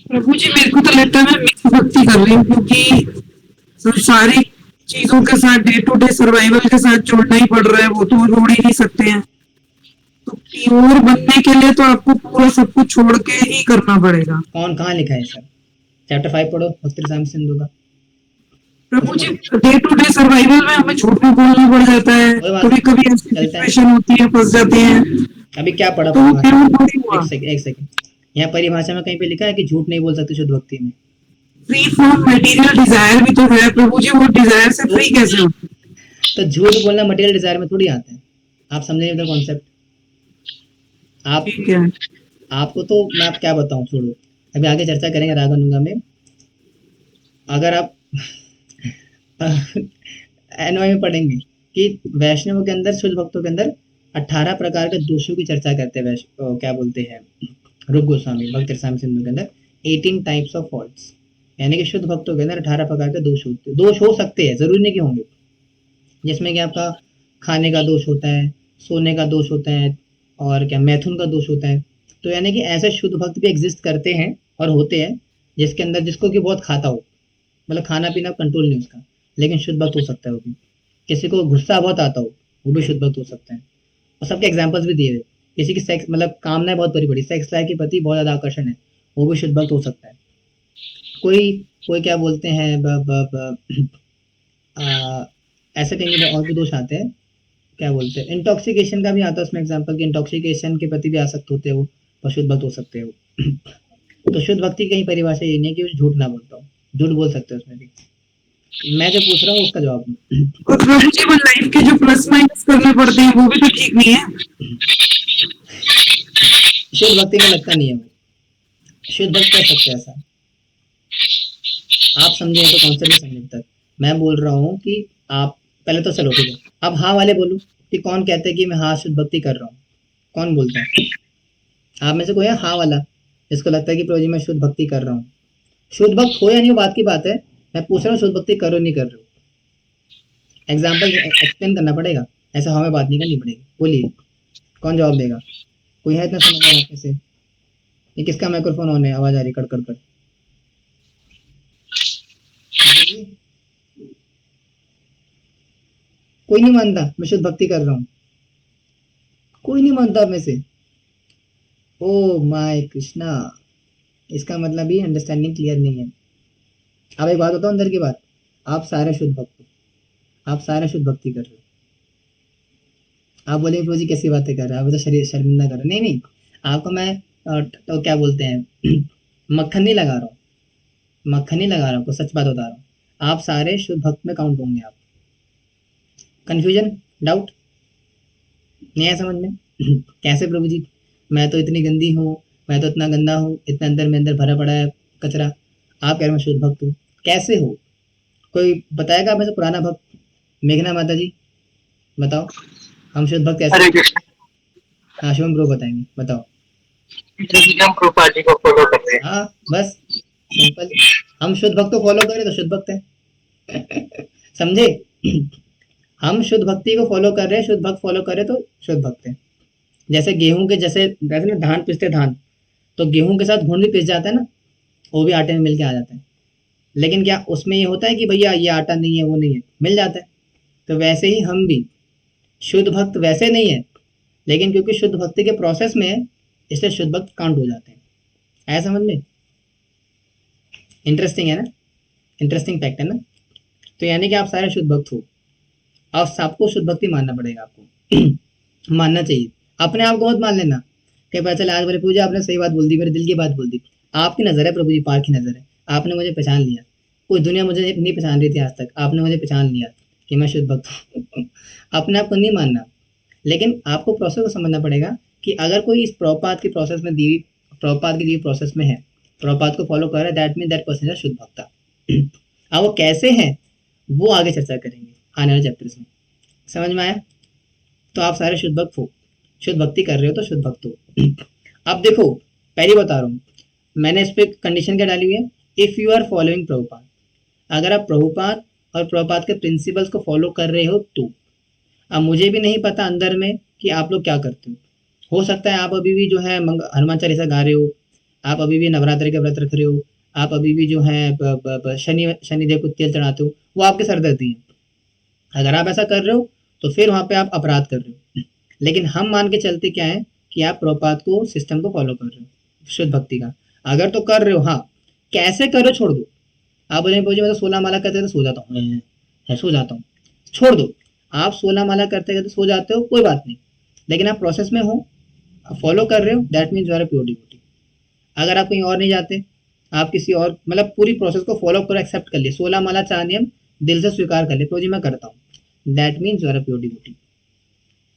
प्रभु जी मेरे को तो लगता है मैं मिक्स भक्ति कर रही हूँ, क्योंकि संसारिक चीजों के साथ डे टू डे सर्वाइवल के साथ जोड़ना ही पड़ रहा है, वो तो जोड़ ही नहीं सकते हैं। तो प्योर बनने के लिए तो आपको पूरा सब कुछ छोड़ के ही करना पड़ेगा। कौन कहाँ लिखा है सर? चैप्टर 5 पढ़ो भक्ति रसायन सिंधु का। प्रभु जी डे टू डे सर्वाइवल में हमें झूठ भी बोलना पड़ जाता है, कभी कभी ऐसी सिचुएशन होती है, फंस जाते हैं। अभी क्या पढ़ा? तो प्योर थोड़ी हुआ। एक सेकंड, यहाँ परिभाषा में कहीं पे लिखा है कि झूठ नहीं बोल सकते शुद्ध भक्ति में? फ्री फ्रॉम मटेरियल डिजायर भी तो है प्रभु जी, वो डिजायर से फ्री कैसे हो? तो झूठ बोलना मटेरियल डिजायर में थोड़ी आता है, आप समझे नहीं कॉन्सेप्ट आप? ठीक है, आपको तो मैं आप क्या बताऊं, छोड़ो, अभी आगे चर्चा करेंगे रागानुगा में। अगर आप एनवाई में पढ़ेंगे कि वैष्णवों के अंदर, शुद्ध भक्तों के अंदर 18 प्रकार के दोषों की चर्चा करते हैं, क्या बोलते हैं रूप गोस्वामी भक्ति रसायन सिंधु के अंदर 18 टाइप्स ऑफ फॉल्ट्स, यानी कि शुद्ध भक्तों के अंदर 18 प्रकार के दोष होते हैं। दोष हो सकते हैं, जरूरी नहीं कि होंगे, जिसमें कि आपका खाने का दोष होता है, सोने का दोष होता है, और क्या मैथुन का दोष होता है। तो यानी कि ऐसे शुद्ध भक्त भी एग्जिस्ट करते हैं और होते हैं, जिसके अंदर जिसको कि बहुत खाता हो, मतलब खाना पीना कंट्रोल नहीं उसका, लेकिन शुद्ध भक्त हो सकता है वो भी। किसी को गुस्सा बहुत आता हो, वो भी शुद्ध भक्त हो सकता है। और सबके एग्जाम्पल्स भी दिए हुए, किसी की सेक्स मतलब कामना बहुत बड़ी बड़ी, सेक्स लाइफ के प्रति बहुत ज़्यादा आकर्षण है, वो भी शुद्ध भक्त हो सकता है। कोई क्या बोलते हैं ऐसे कहीं और भी दोष आते हैं, क्या बोलते हैं इंटॉक्सिकेशन का भी आता है उसमें एग्जाम्पल, कि इंटॉक्सिकेशन के प्रति भी आसक्त होते हो, और शुद्ध भक्त हो सकते हो। तो शुद्ध भक्ति की कहीं परिभाषा ये नहीं है कि वो झूठ ना बोलता हो, झूठ बोल सकते हो उसमें भी। मैं जो पूछ रहा हूँ उसका जवाब दो। और प्रभु जी वो लाइफ के जो प्लस माइनस करने पड़ते हैं वो भी तो ठीक नहीं है। शुद्ध भक्ति में लगता नहीं है वो। शुद्ध भक्त कर सकते हैं ऐसा। आप समझे तो कॉन्सेप्ट नहीं समझे तक। मैं बोल रहा हूँ कि आप पहले तो चलो ठीक है, अब हाँ वाले बोलो कि कौन कहते हैं कि मैं हाँ शुद्ध भक्ति कर रहा हूँ, कौन बोलता है? आप में से कोई है हाँ वाला जिसको लगता है कि प्रभु जी मैं शुद्ध भक्ति कर रहा हूँ? शुद्ध भक्त हो या नहीं हो बात की बात है, मैं पूछ रहा हूँ शुद्ध भक्ति करो नहीं कर रहे हो? एग्जाम्पल एक्सप्लेन करना पड़ेगा, ऐसा हमें बात नहीं करनी पड़ेगी। बोलिए कौन जवाब देगा? कोई है इतना समझ में से? ये किसका माइक्रोफोन ऑन है, आवाज आ रही कड़ कड़ कर? कोई नहीं मानता मैं शुद्ध भक्ति कर रहा हूँ? कोई नहीं मानता में से? ओ माय कृष्णा, इसका मतलब ही अंडरस्टैंडिंग क्लियर नहीं है। अब एक बात बताओ अंदर की बात, आप सारे शुद्ध भक्त हो, आप सारे शुद्ध भक्ति कर रहे हो। आप बोले प्रभु जी कैसी बातें कर रहे हैं, आप तो शरीर शर्मिंदा कर रहे हैं। नहीं नहीं, आपको मैं तो क्या बोलते हैं मक्खन नहीं लगा रहा हूँ, मक्खन नहीं लगा रहा हूँ, सच बात बता रहा हूँ। आप सारे शुद्ध भक्त में काउंट होंगे। आप कंफ्यूजन डाउट नहीं है समझ में? कैसे प्रभु जी, मैं तो इतनी गंदी हूँ, मैं तो इतना गंदा हूँ, इतना अंदर में अंदर भरा पड़ा है कचरा, आप कह रहे हैं मैं शुद्ध भक्त हूँ, कैसे हो? कोई बताएगा मैं से पुराना भक्त? मेघना माता जी बताओ, हम शुद्ध भक्त कैसे? हरे कृष्ण। हाँ शुभम ब्रो बताएंगे, बताओ। जैसे कि हम कृपा जी को फॉलो करते हैं। हाँ बस सिंपल, हम शुद्ध भक्त को फॉलो करें तो शुद्ध भक्त है। समझे? हम शुद्ध भक्ति को फॉलो कर रहे हैं, शुद्ध भक्त फॉलो करे तो शुद्ध भक्त है। जैसे गेहूं के जैसे वैसे ना धान पिसते धान, तो गेहूं के साथ घुंड भी पिस जाता है ना, वो भी आटे में मिल के आ जाता है। लेकिन क्या उसमें ये होता है कि भैया ये आटा नहीं है वो नहीं है, मिल जाता है। तो वैसे ही हम भी शुद्ध भक्त वैसे नहीं है, लेकिन क्योंकि शुद्ध भक्ति के प्रोसेस में है इसलिए शुद्ध भक्त काउंट हो जाते हैं। आया समझ में? इंटरेस्टिंग है ना, इंटरेस्टिंग फैक्ट है ना। तो यानी कि आप सारे शुद्ध भक्त हो, और सबको शुद्ध भक्ति मानना पड़ेगा आपको। मानना चाहिए, अपने आप को मत मान लेना कि पता चला आज बोले पूजा आपने सही बात बोल दी, मेरे दिल की बात बोल दी। आपकी नज़र है प्रभु जी, पार की नज़र है, आपने मुझे पहचान लिया। कोई दुनिया मुझे नहीं पहचान रही थी आज तक, आपने मुझे पहचान लिया कि मैं शुद्ध भक्त हूँ। अपने आप को नहीं मानना, लेकिन आपको प्रोसेस को समझना पड़ेगा कि अगर कोई इस प्रभुपाद की प्रोसेस में दी, प्रभुपाद की दी प्रोसेस में है, प्रभुपाद को फॉलो कर रहा है, that mean that person is शुद्ध भक्ता। अब वो कैसे हैं वो आगे चर्चा करेंगे आने वाले चैप्टर्स में। समझ में आया? तो आप सारे शुद्ध भक्त हो, शुद्ध भक्ति कर रहे हो तो शुद्ध भक्त हो। अब देखो पहली बता रहा हूँ, मैंने इस पर कंडीशन क्या डाली हुई है, if you are following Prabhupada, अगर आप प्रभुपाद और प्रभुपाद के प्रिंसिपल्स को फॉलो कर रहे हो तो। अब मुझे भी नहीं पता अंदर में कि आप लोग क्या करते हो सकता है आप अभी भी जो है हनुमान चालीसा गा रहे हो, आप अभी भी नवरात्रि के व्रत रख रहे हो, आप अभी भी जो है शनिदेव को तेल चढ़ाते हो, वो आपके सरदर्दी है। अगर आप ऐसा कर रहे हो तो फिर वहाँ पे आप अपराध कर रहे हो। लेकिन हम मान के चलते क्या है कि आप प्रभुपाद को सिस्टम को फॉलो कर रहे हो शुद्ध भक्ति का, अगर तो कर रहे हो। हाँ कैसे करो छोड़ दो। आप बोले मैं तो 16 माला करते तो सो जाता हूँ, सो जाता हूँ, छोड़ दो। आप 16 माला करते करते सो जाते हो कोई बात नहीं, लेकिन आप प्रोसेस में हो, फॉलो कर रहे हो, that means you are pure devotee. अगर आप कहीं और नहीं जाते, आप किसी और मतलब पूरी प्रोसेस को फॉलो करो, एक्सेप्ट कर लिए, 16 माला 4 नियम दिल से स्वीकार कर ले, तो जी मैं करता हूँ, that means you are pure devotee.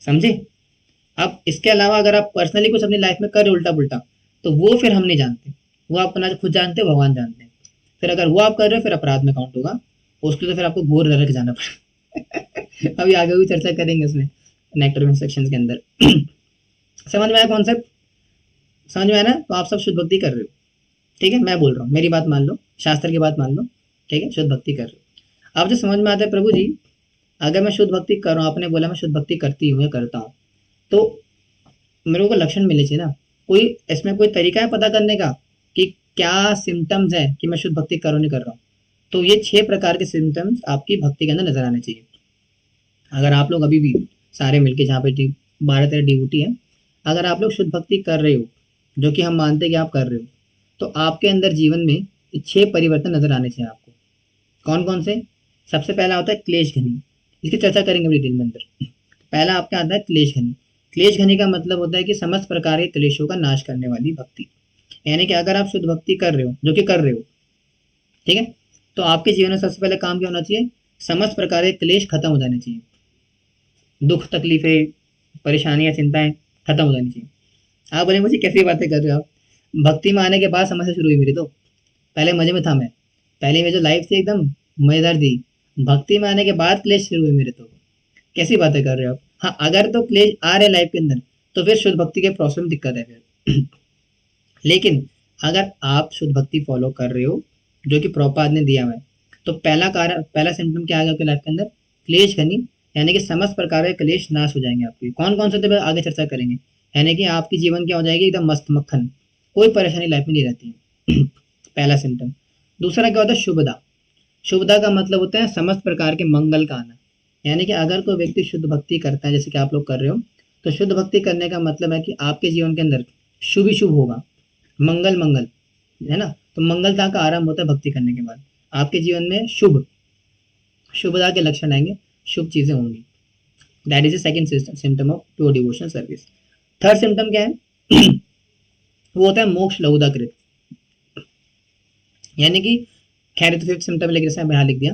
समझे? अब इसके अलावा अगर आप पर्सनली कुछ अपनी लाइफ में कर रहे उल्टा पुल्टा, तो वो फिर हम नहीं जानते, वो आप अपना खुद जानते हो, भगवान जानते हैं। फिर अगर वो आप कर रहे हो फिर अपराध में काउंट होगा, उसके लिए फिर आपको घोर नरक जाना पड़ेगा। अभी आगे भी चर्चा करेंगे उसमें नेक्टर सेक्शन के अंदर। समझ में आया कॉन्सेप्ट? समझ में आया ना? तो आप सब शुद्ध भक्ति कर रहे हो, ठीक है? मैं बोल रहा हूँ, मेरी बात मान लो, शास्त्र की बात मान लो, ठीक है? शुद्ध भक्ति कर रहे हो। अब जो समझ में आता है प्रभु जी, अगर मैं शुद्ध भक्ति कर रहा हूँ, आपने बोला मैं शुद्ध भक्ति करती हूँ या करता हूँ, तो मेरे को लक्षण मिले चाहिए ना, कोई इसमें कोई तरीका है पता करने का कि क्या सिम्टम्स है कि मैं शुद्ध भक्ति कर रहा हूँ नहीं कर रहा हूँ? तो ये 6 प्रकार के सिम्टम्स आपकी भक्ति के अंदर नजर आने चाहिए। अगर आप लोग अभी भी सारे मिलके जहाँ पे 12-13 डिवोटी हैं, अगर आप लोग शुद्ध भक्ति कर रहे हो, जो कि हम मानते हैं कि आप कर रहे हो, तो आपके अंदर जीवन में 6 परिवर्तन नजर आने चाहिए आपको। कौन कौन से? सबसे पहला होता है क्लेश घनी, इसकी चर्चा करेंगे डिटेल में अंदर। पहला आपका आता है क्लेश घनी। क्लेश घनी का मतलब होता है कि समस्त प्रकार के क्लेशों का नाश करने वाली भक्ति। यानी कि अगर आप शुद्ध भक्ति कर रहे हो, जो कि कर रहे हो, ठीक है, तो आपके जीवन में सबसे पहले काम क्या होना चाहिए? समस्त प्रकार के क्लेश खत्म हो जाने चाहिए, दुख तकलीफें परेशानियां चिंताएं खत्म हो जानी चाहिए। आप बोले मुझे कैसी बातें कर रहे हो आप? भक्ति में आने के बाद समस्या शुरू हुई मेरी तो। पहले मजे में था मैं, पहले मेरी जो लाइफ थी एकदम मजेदार थी। भक्ति में आने के बाद क्लेश शुरू हुए मेरे तो। कैसी बातें कर रहे हो आप? हाँ, अगर तो क्लेश आ रहे लाइफ के अंदर तो फिर शुद्ध भक्ति के प्रोसेस में दिक्कत है फिर। लेकिन अगर आप शुद्ध भक्ति फॉलो कर रहे हो जो कि प्रभुपाद ने दिया हुआ है, तो पहला कारण, पहला सिम्टम क्या आ गया आपकी लाइफ के अंदर? क्लेश खनी, यानी कि समस्त प्रकार के क्लेश नाश हो जाएंगे आपके। कौन कौन से तो आगे चर्चा करेंगे। यानी कि आपकी जीवन क्या हो जाएगी? एकदम मस्त मक्खन, कोई परेशानी लाइफ में नहीं रहती है। पहला सिम्टम। दूसरा क्या होता है? शुभदा। शुभदा का मतलब होता है समस्त प्रकार के मंगल का आना। यानी कि अगर कोई व्यक्ति शुद्ध भक्ति करता है जैसे कि आप लोग कर रहे हो, तो शुद्ध भक्ति करने का मतलब है कि आपके जीवन के अंदर शुभ ही शुभ होगा, मंगल मंगल, है ना। तो मंगलता का आरंभ होता है भक्ति करने के बाद। आपके जीवन में शुभदा के लक्षण आएंगे, शुभ चीजें होंगी। That is the second symptom of pure devotional service. Third symptom क्या है? वो होता है मोक्ष लहुदाकृत। यानी कि खैर तो फिफ्थ सिम्टम लेके जैसे यहाँ लिख दिया।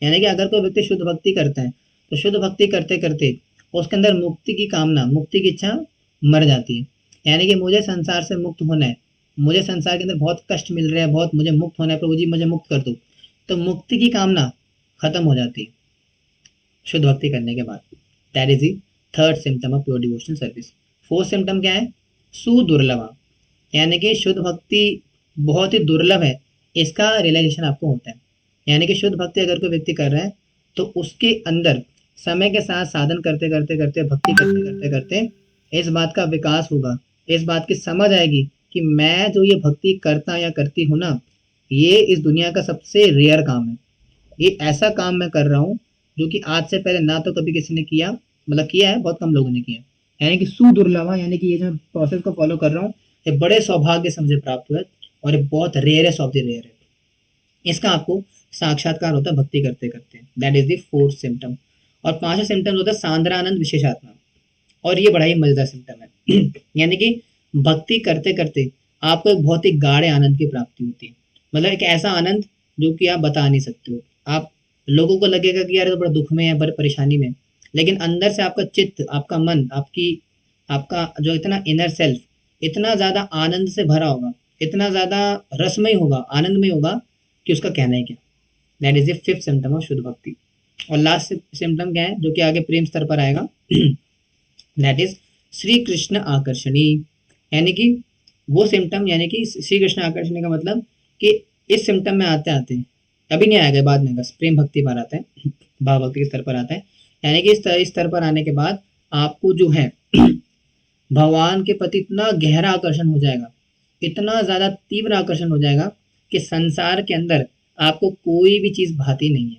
यानी कि अगर कोई व्यक्ति शुद्ध भक्ति करता है तो शुद्ध भक्ति करते करते उसके अंदर मुक्ति की कामना, मुक्ति की इच्छा मर जाती है। यानी कि मुझे संसार से मुक्त होना है, मुझे संसार के अंदर बहुत कष्ट मिल रहे हैं, बहुत मुझे मुक्त होना है, प्रभु जी मुझे मुक्त कर दो। तो मुक्ति की कामना खत्म हो जाती है शुद्ध भक्ति करने के बाद। That is the third symptom of pure devotional service. Fourth symptom क्या है? सुदुर्लभ। यानी कि शुद्ध भक्ति बहुत ही दुर्लभ है, इसका रियलाइजेशन आपको होता है। यानी कि शुद्ध भक्ति अगर कोई व्यक्ति कर रहा है तो उसके अंदर समय के साथ साधन करते करते करते, भक्ति करते करते करते इस बात का विकास होगा, इस बात की समझ आएगी कि मैं जो ये भक्ति करता या करती हूँ ना, ये इस दुनिया का सबसे रेयर काम है। ये ऐसा काम मैं कर रहा हूँ जो कि आज से पहले ना तो कभी किसी ने किया, मतलब किया है बहुत कम लोगों ने किया। यानी कि सुदुर्लभ, यानी कि ये जो प्रोसेस को फॉलो कर रहा हूँ ये बड़े सौभाग्य से मुझे प्राप्त हुआ है और ये बहुत रेयरेस्ट ऑफ द रेयर है। इसका आपको साक्षात्कार होता है भक्ति करते करते। That is the fourth symptom. और पांचवा सिम्टम होता है सांद्रानंद विशेषात्मा। और ये बड़ा ही मजेदार सिम्टम है। यानी कि भक्ति करते करते आपको एक बहुत ही गाढ़े आनंद की प्राप्ति होती है। मतलब एक ऐसा आनंद जो कि आप बता नहीं सकते हो। आप लोगों को लगेगा कि यार तो बड़ा दुख में है, बड़ी परेशानी में, लेकिन अंदर से आपका चित्त, आपका मन, आपका जो इतना इनर सेल्फ इतना ज्यादा आनंद से भरा होगा, इतना ज्यादा रसमय होगा, आनंदमय होगा कि उसका कहना ही क्या। That is the fifth symptom of शुद्ध भक्ति। और लास्ट सिम्टम क्या है जो कि आगे प्रेम स्तर पर आएगा? दैट इज श्री कृष्ण आकर्षणी। यानी कि वो सिम्टम, यानी कि श्री कृष्ण आकर्षणी का मतलब कि इस सिम्टम में आते आते, अभी नहीं आएगा, बाद में बस प्रेम भक्ति पर आता है, भाव भक्ति के स्तर पर आता है। यानी कि इस स्तर पर आने के बाद आपको जो है भगवान के प्रति इतना गहरा आकर्षण हो जाएगा, इतना ज्यादा तीव्र आकर्षण हो जाएगा कि संसार के अंदर आपको कोई भी चीज भाती नहीं है,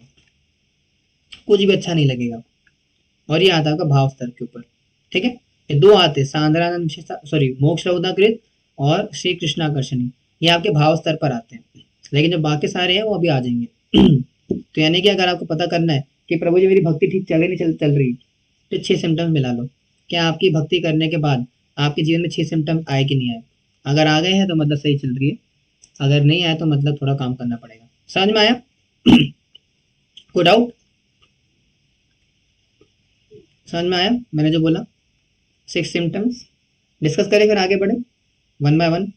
कुछ भी अच्छा नहीं लगेगा। और ये आता है आपका भाव स्तर के ऊपर। ठीक है, ये दो आते, सांद्रानंद सॉरी मोक्ष लहुदाकृत और श्री कृष्ण आकर्षणी, ये आपके भाव स्तर पर आते हैं। लेकिन जो बाकी सारे हैं वो अभी आ जाएंगे। तो यानी कि अगर आपको पता करना है कि प्रभु जी मेरी भक्ति ठीक चल रही नहीं चल रही, तो 6 सिम्टम्स मिला लो। क्या आपकी भक्ति करने के बाद आपके जीवन में 6 सिम्टम्स आए कि नहीं आए? अगर आ गए हैं तो मतलब सही चल रही है, अगर नहीं आए तो मतलब थोड़ा काम करना पड़ेगा। समझ में आया? कोई डाउट? समझ में आया मैंने जो बोला? 6 सिम्टम्स डिस्कस करें फिर आगे बढ़े वन बाय वन।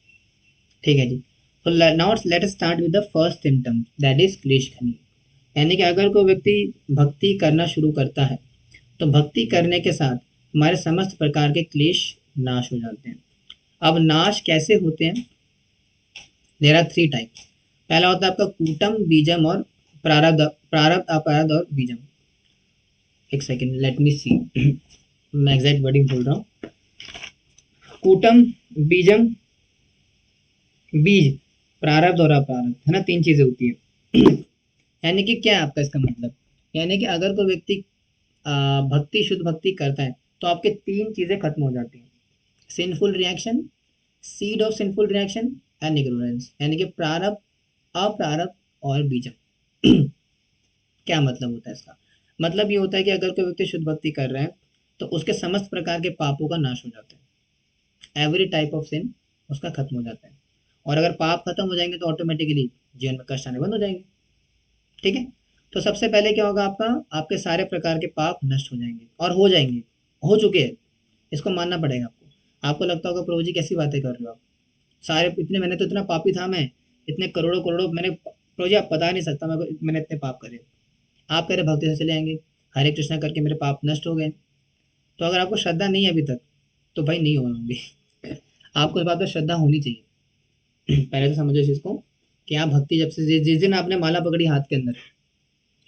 ठीक है जी। तो now let us start with the first symptom, that is क्लेश खनी। यानी कि अगर कोई व्यक्ति भक्ति करना शुरू करता है तो भक्ति करने के साथ हमारे समस्त प्रकार के क्लेश नाश हो जाते हैं। अब नाश कैसे होते हैं? There are 3 type. पहला होता है आपका कूटम, बीजम और प्रारब्ध, अपराध और बीजम। एक सेकेंड, लेट मी सी, मैं एग्जैक्ट वर्डिंग बोल रहा हूँ। कूटम, बीजम, बीज, प्रारब्ध और अपरारब्ध, है ना, 3 चीजें होती है। यानी कि क्या है आपका इसका मतलब? यानी कि अगर कोई व्यक्ति भक्ति, शुद्ध भक्ति करता है तो आपके 3 चीजें खत्म हो जाती हैं। Sinful reaction, seed of sinful reaction and ignorance. यानी कि प्रारब्ध, अप्रारब्ध और बीजम। क्या मतलब होता है इसका? मतलब ये होता है कि अगर कोई व्यक्ति शुद्ध भक्ति कर रहा है तो उसके समस्त प्रकार के पापों का नाश हो जाता है। एवरी टाइप ऑफ सिन उसका खत्म हो जाता है। और अगर पाप खत्म हो जाएंगे तो ऑटोमेटिकली जीवन में कष्ट आने बंद हो जाएंगे। ठीक है। तो सबसे पहले क्या होगा, आपका आपके सारे प्रकार के पाप नष्ट हो जाएंगे और हो जाएंगे, हो चुके हैं, इसको मानना पड़ेगा आपको। आपको लगता होगा प्रभु जी कैसी बातें कर रहे हो आप, सारे इतने, मैंने तो इतना पापी था मैं, इतने करोड़ों करोड़ों मैंने, प्रभु जी आप बता नहीं सकता मैंने इतने पाप करे। आप कह रहे भक्ति से चले आएंगे, हरे कृष्णा करके मेरे पाप नष्ट हो गए। तो अगर आपको श्रद्धा नहीं है अभी तक, तो भाई नहीं होंगे। आपको इस बात पर श्रद्धा होनी चाहिए। पहले तो समझो इस चीज को कि आप भक्ति जब से जिस दिन आपने माला पकड़ी हाथ के अंदर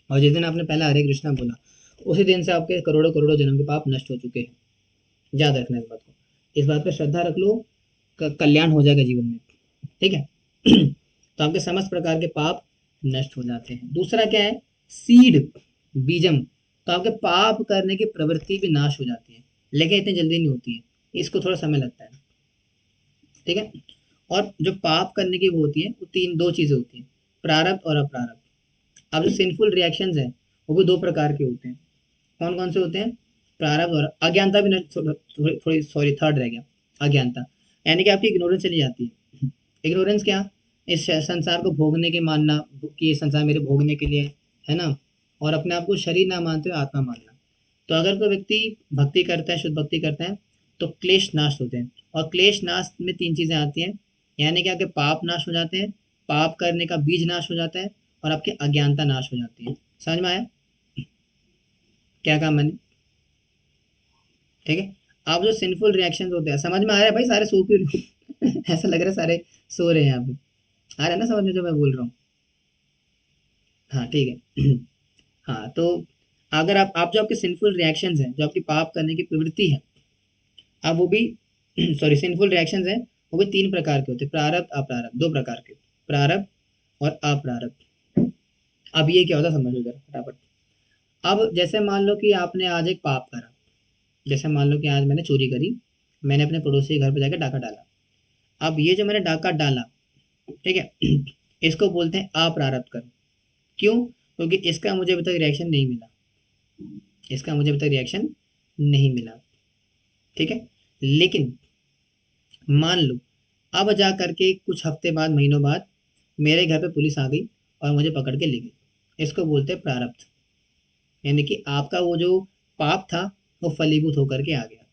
और जिस दिन आपने पहला हरे कृष्णा बोला, उसी दिन से आपके करोड़ों करोड़ों जन्म के पाप नष्ट हो चुके हैं। याद रखना इस बात को, इस बात पर श्रद्धा रख लो, कल्याण हो जाएगा जीवन में, ठीक है। तो आपके समस्त प्रकार के पाप नष्ट हो जाते हैं। दूसरा क्या है, सीड, बीजम। तो आपके पाप करने की प्रवृत्ति भी नाश हो जाती है, लेकिन इतनी जल्दी नहीं होती है, इसको थोड़ा समय लगता है, ठीक है। और जो पाप करने की वो होती है, वो दो चीजें होती हैं, प्रारब्ध और अप्रारब्ध। अब जो सिंफुल रिएक्शंस हैं वो भी दो प्रकार के होते हैं। कौन कौन से होते हैं, प्रारब्ध और अज्ञानता भी थोड़ी सॉरी थर्ड रह गया, अज्ञानता, यानी कि आपकी इग्नोरेंस चली जाती है। इग्नोरेंस क्या, इस संसार को भोगने के मानना कि ये संसार मेरे भोगने के लिए है ना, और अपने आप को शरीर ना मानते हुए आत्मा मानना। तो अगर कोई व्यक्ति भक्ति करता है, शुद्ध भक्ति करता है, तो क्लेश नाश होते हैं। और क्लेश नाश में तीन चीजें आती हैं, यानी कि आपके पाप नाश हो जाते हैं, पाप करने का बीज नाश हो जाता है, और आपकी अज्ञानता नाश हो जाती है। समझ में आया क्या कहा मैंने, ठीक है। आप जो सिंफुल रिएक्शंस होते हैं, समझ में आ रहा है भाई, सारे सो क्यों रहे हो? ऐसा लग रहा है सारे सो रहे हैं यहाँ पे, आ रहा है ना समझ में जो मैं बोल रहा हूँ, हाँ ठीक है। हाँ तो अगर आप जो आपके सिंफुल रिएक्शंस हैं, जो आपकी पाप करने की प्रवृत्ति है, अब वो भी सॉरी सिंफुल रिएक्शंस हैं, वो भी तीन प्रकार के होते हैं, प्रारब्ध अप्रारब्ध, दो प्रकार के, प्रारब्ध और अप्रारब्ध। अब ये क्या होता है समझो जरा फटाफट। अब जैसे मान लो कि आपने आज एक पाप करा, जैसे मान लो कि आज मैंने चोरी करी, मैंने अपने पड़ोसी के घर पे जाकर डाका डाला। अब ये जो मैंने डाका डाला, ठीक है, इसको बोलते हैं अप्रारब्ध कर्म। क्यों, क्योंकि इसका मुझे अभी तक रिएक्शन नहीं मिला, इसका मुझे अभी तक रिएक्शन नहीं मिला, ठीक है। लेकिन मान लो अब जा करके कुछ हफ्ते बाद, महीनों बाद मेरे घर पे पुलिस आ गई और मुझे पकड़ के ले गई, इसको बोलते हैं प्रारब्ध। यानी कि आपका वो जो पाप था वो फलीभूत होकर के आ गया।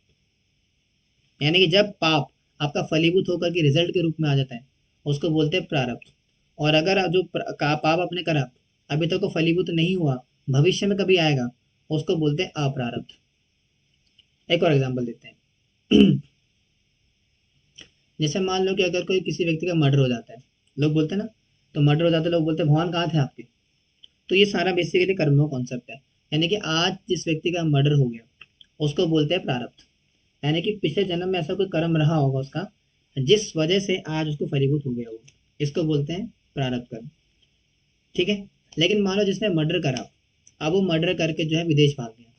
यानी कि जब पाप आपका फलीभूत होकर के रिजल्ट के रूप में आ जाता है, उसको बोलते हैं प्रारब्ध। और अगर जो पाप आपने करा अभी तक तो फलीभूत नहीं हुआ, भविष्य में कभी आएगा, उसको बोलते हैं अप्रारब्ध। एक और एग्जांपल देते हैं। जैसे मान लो कि अगर कोई किसी व्यक्ति का मर्डर हो जाता है, लोग बोलते हैं ना, तो मर्डर हो जाता है, लोग बोलते हैं भगवान कहाँ थे आपके। तो ये सारा बेसिकली कर्म का कॉन्सेप्ट है। यानी कि आज जिस व्यक्ति का मर्डर हो गया, उसको बोलते हैं प्रारब्ध। यानी कि पिछले जन्म में ऐसा कोई कर्म रहा होगा उसका, जिस वजह से आज उसको फलीभूत हो गया हो, इसको बोलते हैं प्रारब्ध कर्म, ठीक है। लेकिन मान लो जिसने मर्डर करा, अब वो मर्डर करके जो है विदेश भाग गया,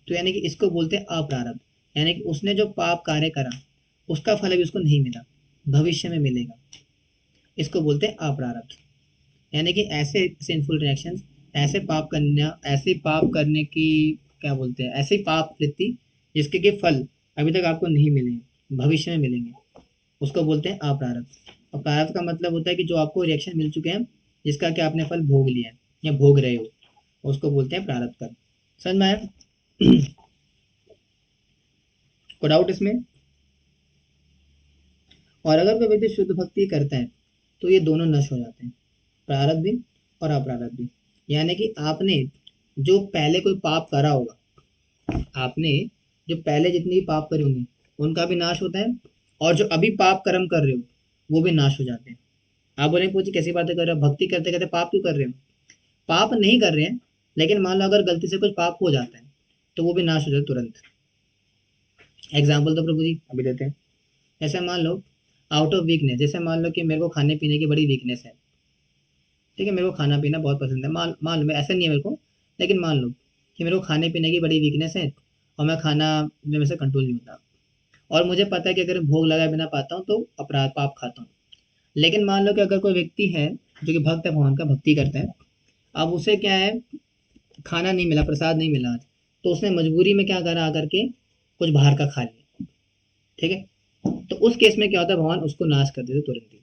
तो यानी कि इसको बोलते हैं अप्रारब्ध। यानी कि उसने जो पाप कार्य करा उसका फल अभी उसको नहीं मिला, भविष्य में मिलेगा, इसको बोलते हैं अप्रारब्ध। यानी कि ऐसे सिंफुल रिएक्शंस, ऐसे पाप करना, ऐसे पाप करने की क्या बोलते हैं, ऐसे पाप वृत्ति जिसके के फल अभी तक आपको नहीं मिले, भविष्य में मिलेंगे, उसको बोलते हैं अप्रारब्ध। और प्रारब्ध का मतलब होता है कि जो आपको रिएक्शन मिल चुके हैं, जिसका कि आपने फल भोग लिया है या भोग रहे हो, उसको बोलते हैं प्रारब्ध कर्म। समझ में आया? कोई डाउट इसमें? और अगर कोई व्यक्ति शुद्ध भक्ति करता है तो ये दोनों नष्ट हो जाते हैं, प्रारब्ध भी और अप्रारब्ध भी। यानी कि आपने जो पहले कोई पाप करा होगा, आपने जो पहले जितनी भी पाप करे होंगे उनका भी नाश होता है, और जो अभी पाप कर्म कर रहे हो वो भी नाश हो जाते हैं। आप बोले पूछिए कैसी बातें कर रहे हो, भक्ति करते करते पाप क्यों कर रहे हो? पाप नहीं कर रहे हैं, लेकिन मान लो अगर गलती से कुछ पाप हो जाता है तो वो भी नाश हो जाता है तुरंत। एग्जाम्पल तो प्रभु जी अभी देते हैं। ऐसे मान लो आउट ऑफ वीकनेस, जैसे मान लो कि मेरे को खाने पीने की बड़ी वीकनेस है, ठीक है, मेरे को खाना पीना बहुत पसंद है, मान लो ऐसा नहीं है मेरे को, लेकिन मान लो कि मेरे को खाने पीने की बड़ी वीकनेस है और मैं खाना मेरे से कंट्रोल नहीं होता, और मुझे पता है कि अगर भोग लगाए बिना पाता हूँ तो अपराध पाप खाता हूँ। लेकिन मान लो कि अगर कोई व्यक्ति है जो कि भक्त है, भगवान का भक्ति करता है, अब उसे क्या है, खाना नहीं मिला, प्रसाद नहीं मिला आज, तो उसने मजबूरी में क्या करा, आकर के कुछ बाहर का खा लिया, ठीक है। तो उस केस में क्या होता है, भगवान उसको नाश कर देते तुरंत ही।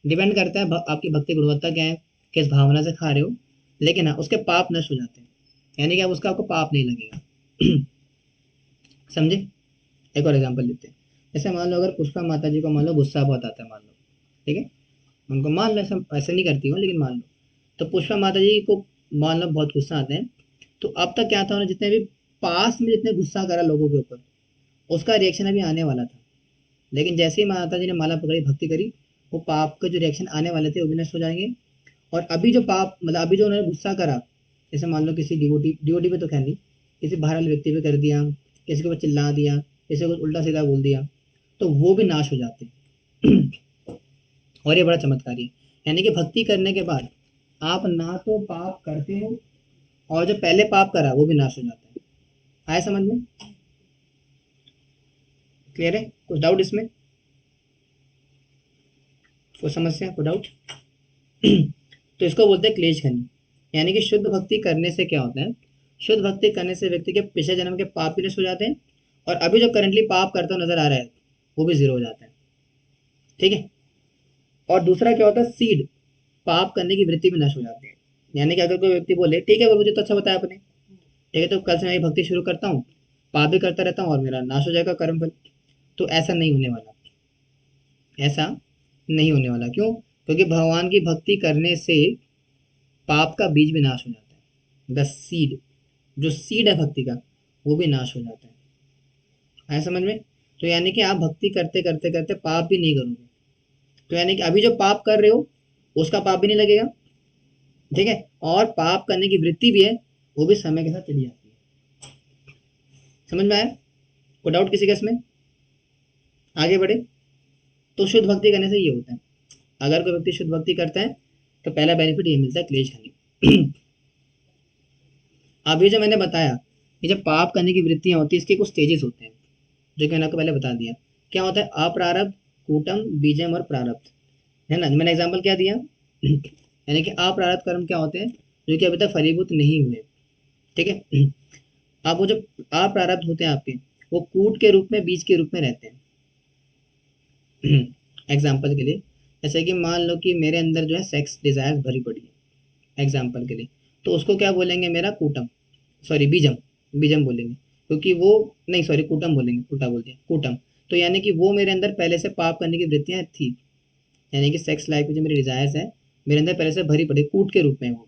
डिपेंड करता है आपकी भक्ति गुणवत्ता क्या है, किस भावना से खा रहे हो। लेकिन हाँ उसके पाप नष्ट हो जाते हैं, यानी कि अब उसका आपको पाप नहीं लगेगा। समझे? एक और एग्जांपल लेते हैं। जैसे मान लो अगर पुष्पा माता जी को मान लो गुस्सा बहुत आता है, मान लो, ठीक है, उनको मान लो, ऐसा ऐसे नहीं करती हूँ लेकिन मान लो, तो पुष्पा माता जी को मान लो बहुत गुस्सा आते हैं, तो अब तक क्या था, उन्होंने जितने भी पास में जितने गुस्सा करा लोगों के ऊपर, उसका रिएक्शन अभी आने वाला था, लेकिन जैसे ही माता जी ने माला पकड़ी, भक्ति करी, वो पाप के जो रिएक्शन आने वाले थे वो भी नष्ट हो जाएंगे। और अभी जो पाप मतलब अभी जो उन्होंने गुस्सा करा, जैसे मान लो किसी डिवोटी पे तो खैर नहीं, किसी बाहर वाले व्यक्ति पे कर दिया, किसी के ऊपर चिल्ला दिया, किसी को उल्टा सीधा बोल दिया, तो वो भी नाश हो जाते हैं। और ये बड़ा चमत्कारी है, यानी कि भक्ति करने के बाद आप ना तो पाप करते हो, और जो पहले पाप करा वो भी नाश हो जाता है। आया समझ में? क्लियर है? कुछ डाउट इसमें? कोई समस्या, कोई डाउट? तो इसको बोलते हैं क्लेश खनी। यानी कि शुद्ध भक्ति करने से क्या होता है, शुद्ध भक्ति करने से व्यक्ति के पिछले जन्म के पाप भी नष्ट हो जाते हैं, और अभी जो करंटली पाप करता नजर आ रहा है वो भी जीरो हो जाता है। ठीक है? और दूसरा क्या होता है, सीड, पाप करने की वृत्ति भी नष्ट हो जाती है। यानी कि अगर कोई व्यक्ति बोले ठीक है मुझे तो अच्छा बताया आपने, ठीक है, तो कल से मैं भक्ति शुरू करता हूँ, पाप भी करता रहता हूँ और मेरा नाश हो जाएगा कर्म फल, तो ऐसा नहीं होने वाला, ऐसा नहीं होने वाला। क्यों? क्योंकि भगवान की भक्ति करने से पाप का बीज भी नाश हो जाता है, द सीड, जो सीड है भक्ति का वो भी नाश हो जाता है। आया समझ में? तो यानी कि आप भक्ति करते करते करते पाप भी नहीं करोगे, तो यानी कि अभी जो पाप कर रहे हो उसका पाप भी नहीं लगेगा, ठीक है, और पाप करने की वृत्ति भी है वो भी समय के साथ चली जाती है। समझ में आया? कोई डाउट किसी का इसमें? आगे बढ़े। तो शुद्ध भक्ति करने से ये होता है, अगर कोई व्यक्ति शुद्ध भक्ति करता है तो पहला बेनिफिट ये मिलता है, क्लेश हानि। अब ये जो मैंने बताया, ये जब पाप करने की वृत्तियां होती है इसके कुछ स्टेजेस होते हैं, जो कि मैंने आपको पहले बता दिया। क्या होता है? अप्रारब्ध, कूटम, बीजम और प्रारब्ध, है ना? मैंने एग्जाम्पल क्या दिया? यानी कि अप्रारब्ध कर्म क्या होते हैं, जो कि अभी तक फलीभूत नहीं हुए, ठीक है। अब वो जो अप्रारब्ध होते हैं आपके, वो कूट के रूप में, बीज के रूप में रहते हैं। एग्जाम्पल के लिए, जैसे कि मान लो कि मेरे अंदर जो है सेक्स डिजायर भरी पड़ी है, एग्जाम्पल के लिए, तो उसको क्या बोलेंगे, मेरा कूटम, सॉरी बीजम, बीजम बोलेंगे, क्योंकि वो, नहीं सॉरी कूटम बोलेंगे, उल्टा बोल दिया, कूटम। तो यानी कि वो मेरे अंदर पहले से पाप करने की वृत्तियां थी, यानी कि सेक्स लाइफ में जो मेरी डिजायर्स है मेरे अंदर पहले से भरी पड़ी, कूट के रूप में वो।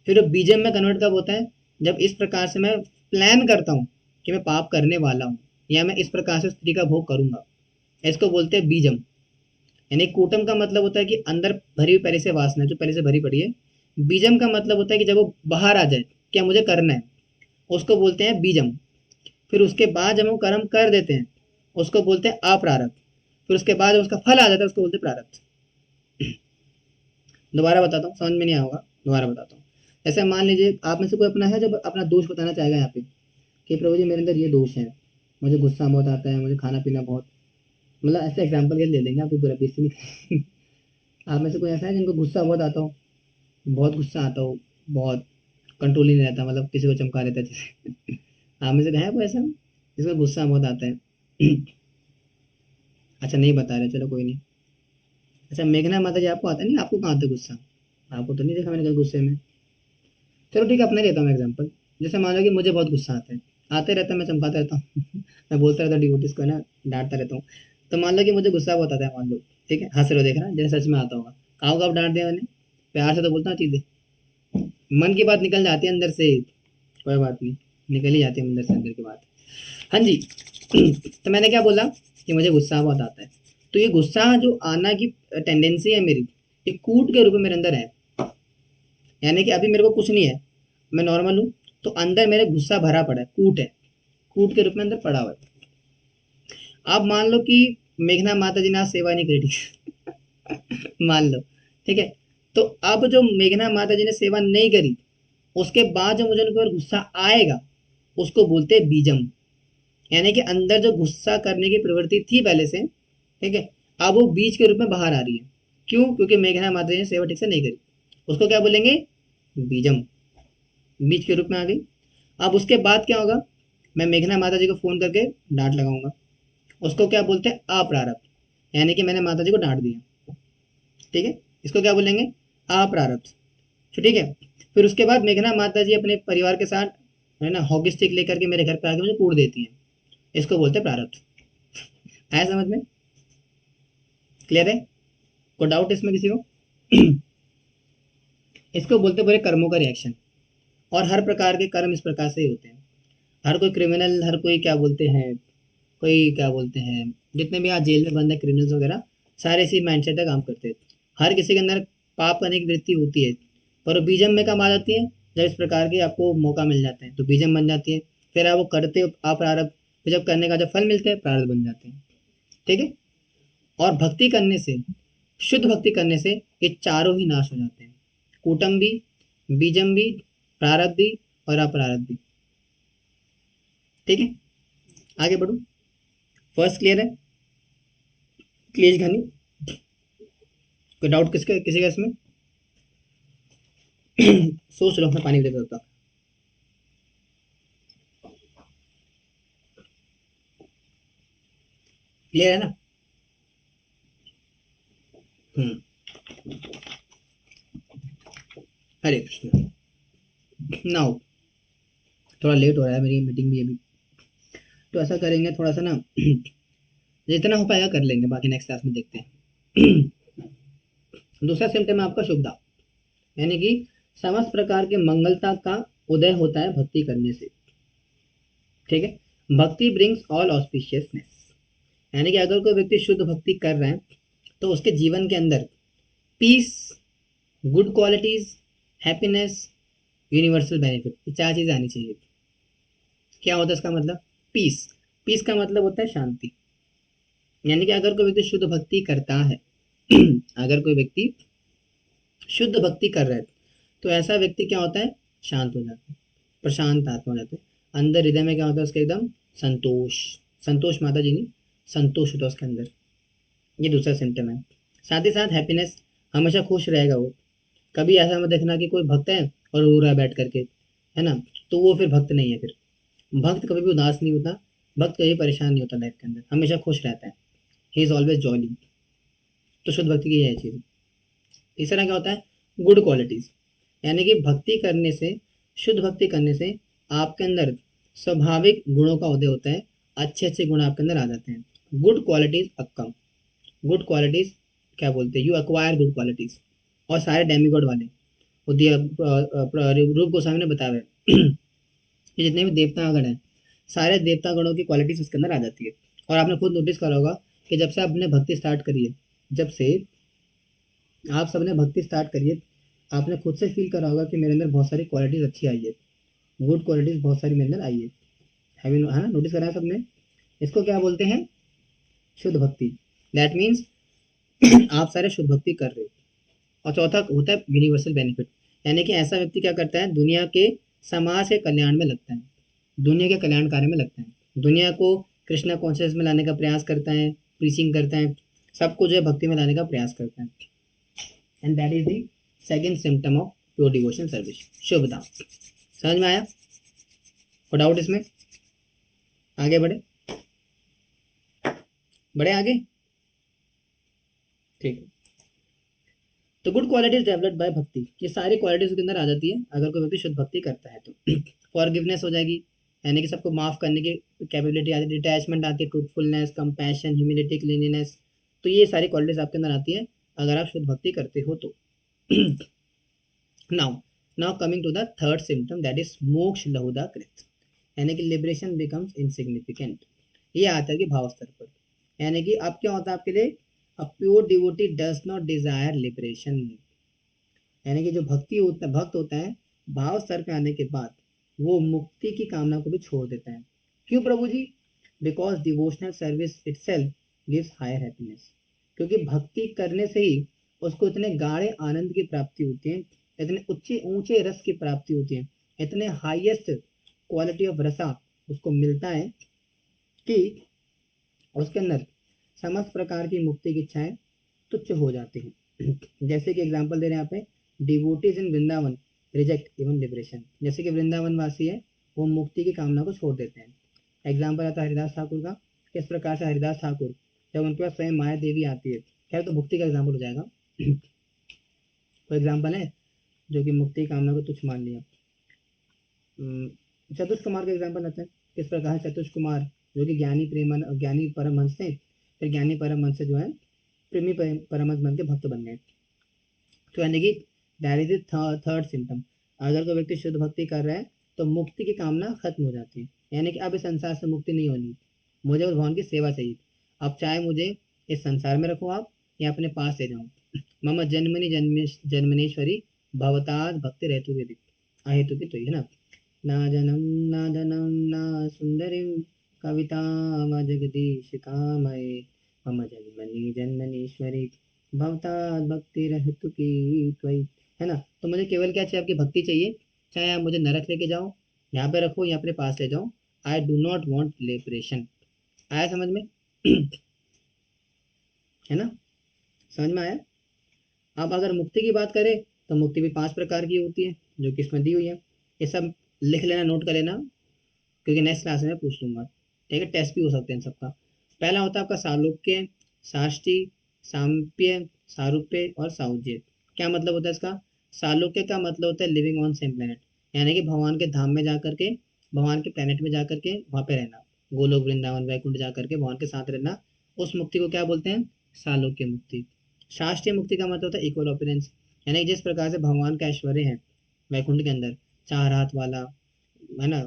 फिर वो बीजम में कन्वर्ट कब होता है, जब इस प्रकार से मैं प्लान करता हूँ कि मैं पाप करने वाला हूँ, या मैं इस प्रकार से स्त्री का भोग करूंगा, इसको बोलते हैं बीजम। यानी कूटम का मतलब होता है कि अंदर भरी हुई पहले से वासना जो पहले से भरी पड़ी है। बीजम का मतलब होता है कि जब वो बाहर आ जाए, क्या मुझे करना है, उसको बोलते हैं बीजम। फिर उसके बाद जब हम कर्म कर देते हैं उसको बोलते हैं अप्रारब्ध। फिर उसके बाद जब उसका फल आ जाता है उसको बोलते हैं प्रारब्ध। दोबारा बताता हूँ, समझ में नहीं आया होगा, दोबारा बताता हूँ। ऐसे मान लीजिए आप में से कोई अपना है जब अपना दोष बताना चाहेगा यहाँ पे, कि प्रभु जी मेरे अंदर ये दोष है, मुझे गुस्सा बहुत आता है, मुझे खाना पीना बहुत, मतलब ऐसे एग्जाम्पल के ले लेंगे, आपको पूरा बेइज्जती नहीं। आप में से कोई ऐसा है जिनको गुस्सा बहुत आता हो, बहुत गुस्सा आता हो, बहुत कंट्रोल ही नहीं रहता, मतलब किसी को चमका देता है जैसे। आप में से है कोई ऐसा जिसको गुस्सा बहुत आता है? अच्छा नहीं बता रहे, चलो कोई नहीं। अच्छा मेघना माता जी आपको आता नहीं, आपको कहाँ आता है गुस्सा? आपको तो नहीं देखा मैंने कभी गुस्से में। चलो ठीक है, अपना लेता हूँ एग्जाम्पल। जैसे मान लो कि मुझे बहुत गुस्सा आता है, आते रहता है, मैं चमकाता रहता हूँ। मैं बोलता रहता हूँ डिवोटीज को, है ना, डांटता रहता हूँ। तो मान लो कि मुझे गुस्सा बहुत आता है, मान लो, ठीक है, हंस रहे हो, देख रहा जैसे सच में आता होगा, कहाँ कब डांट दिया मैंने, प्यार से तो बोलता हूँ चीजें, मन की बात निकल जाती है अंदर से, कोई बात नहीं, निकल ही जाती है अंदर से अंदर की बात। हाँ जी। तो मैंने क्या बोला कि मुझे गुस्सा बहुत आता है, तो ये गुस्सा जो आना की टेंडेंसी है मेरी, ये कूट के रूप में मेरे अंदर है। यानी कि अभी मेरे को कुछ नहीं है, मैं नॉर्मल हूँ, तो अंदर मेरे गुस्सा भरा पड़ा है, कूट है, कूट के रूप में अंदर पड़ा हुआ है। आप मान लो कि मेघना माता जी ने आज सेवा नहीं करी, ठीक मान लो, ठीक है, तो अब जो मेघना माता जी ने सेवा नहीं करी, उसके बाद जो मुझे उनके ऊपर गुस्सा आएगा उसको बोलते हैं बीजम। यानी कि अंदर जो गुस्सा करने की प्रवृत्ति थी पहले से, ठीक है, अब वो बीज के रूप में बाहर आ रही है। क्यों? क्योंकि मेघना माता जी ने सेवा ठीक से नहीं करी, उसको क्या बोलेंगे, बीजम, बीज के रूप में आ गई। अब उसके बाद क्या होगा, मैं मेघना माता जी को फोन करके डांट लगाऊंगा, उसको क्या बोलते हैं, अप्रारब्ध। यानी कि मैंने माता जी को डांट दिया, ठीक है, इसको क्या बोलेंगे, अप्रारब्ध। तो ठीक है, फिर उसके बाद मेघना माता जी अपने परिवार के साथ है ना हॉकी स्टिक लेकर के मेरे घर पे आके मुझे कूट देती हैं। इसको बोलते हैं प्रारब्ध। आया समझ में? क्लियर है? कोई डाउट इसमें किसी को? इसको बोलते हैं पूरे कर्मों का रिएक्शन। और हर प्रकार के कर्म इस प्रकार से ही होते हैं। हर कोई क्रिमिनल, हर कोई क्या बोलते हैं, कोई क्या बोलते हैं, जितने भी आज जेल में बंद है क्रिमिनल्स वगैरह, सारे इसी माइंडसेट का काम करते हैं। हर किसी के अंदर पाप करने की वृत्ति होती है, पर वो बीजम में कम आ जाती है जब इस प्रकार के आपको मौका मिल जाते हैं तो बीजम बन जाती है। फिर आप वो करते हो अप्रारब्ध, फिर जब करने का जब फल मिलते हैं प्रारब्ध बन जाते हैं। ठीक है? और भक्ति करने से, शुद्ध भक्ति करने से ये चारों ही नाश हो जाते हैं, कूटम भी, बीजम भी, प्रारब्ध भी और अपरारब्ध भी। ठीक है? आगे बढ़ू। फर्स्ट क्लियर है? क्लियर घनी? कोई डाउट किसी का इसमें? सोच लो, मैं पानी दे देता हूँ। क्लियर है ना? हरे कृष्ण। नाउ थोड़ा लेट हो रहा है, मेरी मीटिंग भी अभी, तो ऐसा करेंगे थोड़ा सा ना, जितना हो पाएगा कर लेंगे, बाकी नेक्स्ट क्लास में देखते हैं। दूसरा सिम्टम है आपका शुभदा, यानी कि समस्त प्रकार के मंगलता का उदय होता है भक्ति करने से। ठीक है? भक्ति ब्रिंग्स ऑल ऑस्पिशियसनेस, यानी कि अगर कोई व्यक्ति शुद्ध भक्ति कर रहा है तो उसके जीवन के अंदर peace, good qualities, happiness, universal benefit, ये चार चीजें आनी चाहिए। क्या होता है इसका मतलब? पीस। पीस का मतलब होता है शांति, यानी कि अगर कोई व्यक्ति शुद्ध भक्ति करता है अगर कोई व्यक्ति शुद्ध भक्ति कर रहा है तो ऐसा व्यक्ति क्या होता है? शांत हो जाता है, प्रशांत आत्मा हो जाता है। अंदर हृदय में क्या होता है उसके? एकदम संतोष। संतोष माता जी नहीं, संतोष होता है उसके अंदर। ये दूसरा सिम्टम है। साथ ही साथ हैप्पीनेस, हमेशा खुश रहेगा वो। कभी ऐसा मत देखना कि कोई भक्त है और रो रहा है बैठ करके, है ना, तो वो फिर भक्त नहीं है। फिर भक्त कभी भी उदास नहीं होता, भक्त कभी परेशान नहीं होता, लाइफ के अंदर हमेशा खुश रहता है। He is always jolly. तो शुद्ध भक्ति की यह चीज। तीसरा क्या होता है? गुड क्वालिटीज, यानी कि भक्ति करने से, शुद्ध भक्ति करने से आपके अंदर स्वाभाविक गुणों का उदय होता है, अच्छे अच्छे गुण आपके अंदर आ जाते हैं। Good qualities Akkam, good qualities क्या बोलते हैं, यू अक्वायर गुड क्वालिटीज। और सारे डेमिगॉड वाले वो रूप गोस्वामी ने बताया है कि जितने भी देवतागण हैं, सारे देवतागणों की क्वालिटीज उसके अंदर आ जाती है। और आपने खुद नोटिस करा होगा कि जब से आपने भक्ति स्टार्ट करी है, जब से आप सबने भक्ति स्टार्ट करी है, आपने खुद से फील करा होगा कि मेरे अंदर बहुत सारी क्वालिटीज अच्छी आई है, गुड क्वालिटीज बहुत सारी मेरे अंदर आई है। है ना? नोटिस करा है सबने? इसको क्या बोलते हैं? शुद्ध भक्ति। दैट मीन्स आप सारे शुद्ध भक्ति कर रहे हो। और चौथा होता है यूनिवर्सल बेनिफिट, यानी कि ऐसा व्यक्ति क्या करता है? दुनिया के समाज के कल्याण में लगता है, दुनिया के कल्याण कार्य में लगता है, दुनिया को कृष्णा कॉन्शियस में लाने का प्रयास करता है, प्रीचिंग करता है, सबको जो है भक्ति में लाने का प्रयास करता है। And that is the second symptom of pure devotion service, Shubhada. समझ में आया? कोई डाउट इसमें? आगे बढ़े, बढ़े आगे। ठीक है। तो गुड क्वालिटीज डेवलप्ड बाय भक्ति, ये सारी क्वालिटीज के अंदर आ जाती है अगर कोई व्यक्ति शुद्ध भक्ति करता है तो। फॉरगिवनेस हो जाएगी, यानी कि सबको माफ करने की कैपेबिलिटी आती है, डिटैचमेंट आती है, ट्रूथफुलनेस, कंपैशन, ह्यूमिलिटी, क्लीनलीनेस। तो ये सारी क्वालिटीज आपके अंदर आती है अगर आप शुद्ध भक्ति करते हो तो। Now now coming to the third symptom, that is मोक्ष लहुदा कृत, यानी कि लिबरेशन बिकम्स इनसिग्निफिकेंट। ये आता है कि भाव स्तर पर, यानी कि अब क्या होता है आपके लिए? A pure devotee does not Dzire liberation, यानी कि जो भक्त होता है, भाव स्तर पे आने के बाद वो मुक्ति की कामना को भी छोड़ देता है। क्यों प्रभु जी? Because devotional service itself gives higher happiness, क्योंकि भक्ति करने से ही उसको इतने गाढ़े आनंद की प्राप्ति होती है, इतने ऊंचे ऊंचे रस की प्राप्ति होती है, इतने हाईएस्ट क्वालिटी ऑफ रसा उसको मिलता है कि उसके अंदर समस्त प्रकार की मुक्ति की इच्छाएं तुच्छ हो जाती हैं। जैसे कि एग्जांपल दे रहे हैं यहाँ पे, डिवोटीज इन वृंदावन रिजेक्ट इवन लिबरेशन, जैसे कि वृंदावन वासी है वो मुक्ति की कामना को छोड़ देते हैं। एग्जाम्पल आता है हरिदास ठाकुर का। किस प्रकार से हरिदास ठाकुर जब उनके पास स्वयं माया देवी आती है, खैर तो मुक्ति का एग्जाम्पल हो जाएगा। तो एग्जाम्पल है जो कि मुक्ति की कामना को तुच्छ मान लिया। चतुष कुमार का एग्जाम्पल आता है किस प्रकार है। चतुष कुमार जो कि ज्ञानी परमहंस थे, फिर ज्ञानी परमहंस से जो है प्रेमी परमहंस बन के भक्त बन गए। तो यानी कि दैट इज थर्ड सिम्टम। अगर कोई व्यक्ति शुद्ध भक्ति कर रहा है तो मुक्ति की कामना खत्म हो जाती है, यानी कि अब इस संसार से मुक्ति नहीं होनी, मुझे उस भगवान की सेवा चाहिए। अब चाहे मुझे इस संसार में रखो आप या अपने पास ले जाओ। मम जन्मनि जन्मनेश्वरी भवताद भक्ति रहतु विदित अहेतु की, तो है ना। ना जनम ना धनम ना सुंदरिम कविता जगदीश कामये मम जन्मनि जन्मनेश्वरी भवताद भक्ति रहतु की त्वयि, है ना। तो मुझे केवल क्या चाहिए, आपकी भक्ति चाहिए। चाहे आप मुझे नरक लेके जाओ, यहाँ पे रखो या अपने पास ले जाओ। I do not want liberation. आया समझ में? है ना, समझ में आया। अब अगर मुक्ति की बात करें तो मुक्ति भी 5 प्रकार की होती है जो कि इसमें दी हुई है। ये सब लिख लेना, नोट कर लेना, क्योंकि नेक्स्ट क्लास में पूछ लूंगा। ठीक है, टेस्ट भी हो सकते हैं सबका। पहला होता है आपका सालोक्य, साष्टी, साम्प्य, सारूप्य और साहुज्य। क्या मतलब होता है इसका? सालोक्य का मतलब होता है लिविंग ऑन सेम प्लेनेट, यानी कि भगवान के धाम में जाकर के, भगवान के प्लेनेट में जाकर के वहाँ पे रहना, गोलोक वृंदावन वैकुंठ जाकर के भगवान के साथ रहना, उस मुक्ति को क्या बोलते हैं? सालोक्य मुक्ति। शास्त्रीय मुक्ति का मतलब होता है इक्वल ऑपरेंस, यानी जिस प्रकार से भगवान का ऐश्वर्य है वैकुंठ के अंदर, 4 हाथ वाला, है ना,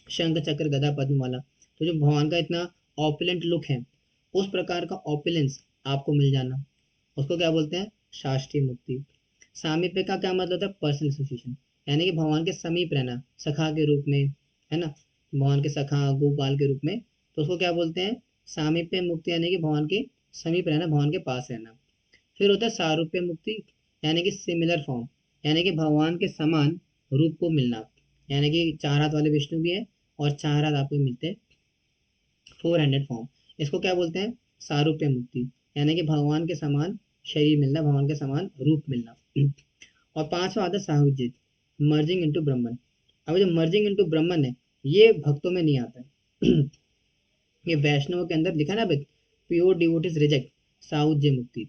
शंख चक्र गदा पद्म वाला, तो जो भगवान का इतना ऑपुलेंट लुक है, उस प्रकार का ऑपुलेंस आपको मिल जाना, उसको क्या बोलते हैं? शास्त्रीय मुक्ति। सामीप्य का क्या मतलब होता है? पर्सनल एसोसिएशन, यानी कि भगवान के समीप रहना, सखा के रूप में, है ना, भगवान के सखा गोपाल के रूप में, तो उसको क्या बोलते हैं? सामीप्य मुक्ति, यानी कि भगवान के समीप रहना, भगवान के पास रहना। फिर होता है सारूप्य मुक्ति, यानी कि सिमिलर फॉर्म, यानी कि भगवान के समान रूप को मिलना, यानी कि 4 हाथ वाले विष्णु भी है और 4 हाथ आपको मिलते हैं 400 फॉर्म। इसको क्या बोलते हैं? सारूप्य मुक्ति, यानी कि भगवान के समान शरीर मिलना, भगवान के समान रूप मिलना। और 5वां आता है साहुज्य, मर्जिंग इनटू ब्रह्मन। अब जो मर्जिंग इनटू ब्रह्मन है, ये भक्तों में नहीं आता है। ये वैष्णव के अंदर लिखा ना, प्योर डिवोटीज रिजेक्ट साहुज्य मुक्ति।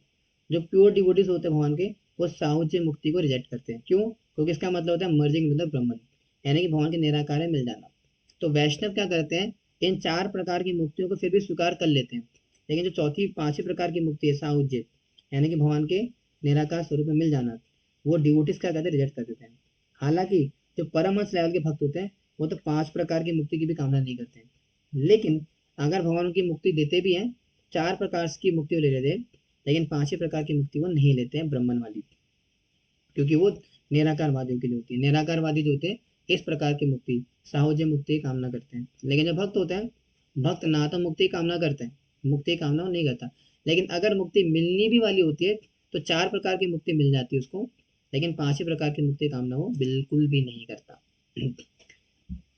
जो प्योर डिवोटीज होते हैं भगवान के, वो साहुज्य मुक्ति को रिजेक्ट करते हैं। क्यों? क्योंकि इसका मतलब होता है मर्जिंग विद द ब्रह्मन, यानी कि भगवान के निराकार में मिल जाना। तो वैष्णव क्या करते हैं? इन 4 प्रकार की मुक्तियों को फिर भी स्वीकार कर लेते हैं, लेकिन जो चौथी 5वीं प्रकार की मुक्ति है साहुज्य, यानी कि भगवान के निराकार स्वरूप में मिल जाना, वो डिवोटीज क्या करते हैं? रिजेक्ट कर देते हैं। हालांकि जो परमहंस लेवल के भक्त होते हैं वो तो 5 प्रकार की मुक्ति की भी कामना नहीं करते हैं, लेकिन अगर भगवान उनकी मुक्ति देते भी हैं, 4 प्रकार की मुक्ति ले लेते हैं, लेकिन 5 प्रकार की मुक्ति वो नहीं लेते हैं, ब्राह्मण वाली, क्योंकि वो निराकारवादियों के लिए होती है। निराकारवादी जो होते हैं इस प्रकार की मुक्ति, साहुज्य मुक्ति की कामना करते हैं। लेकिन जो भक्त होते हैं, भक्त ना तो मुक्ति की कामना करते हैं, मुक्ति की कामना नहीं करता, लेकिन अगर मुक्ति मिलनी भी वाली होती है तो 4 प्रकार की मुक्ति मिल जाती है उसको, लेकिन 5 प्रकार की मुक्ति की कामना वो बिल्कुल भी नहीं करता।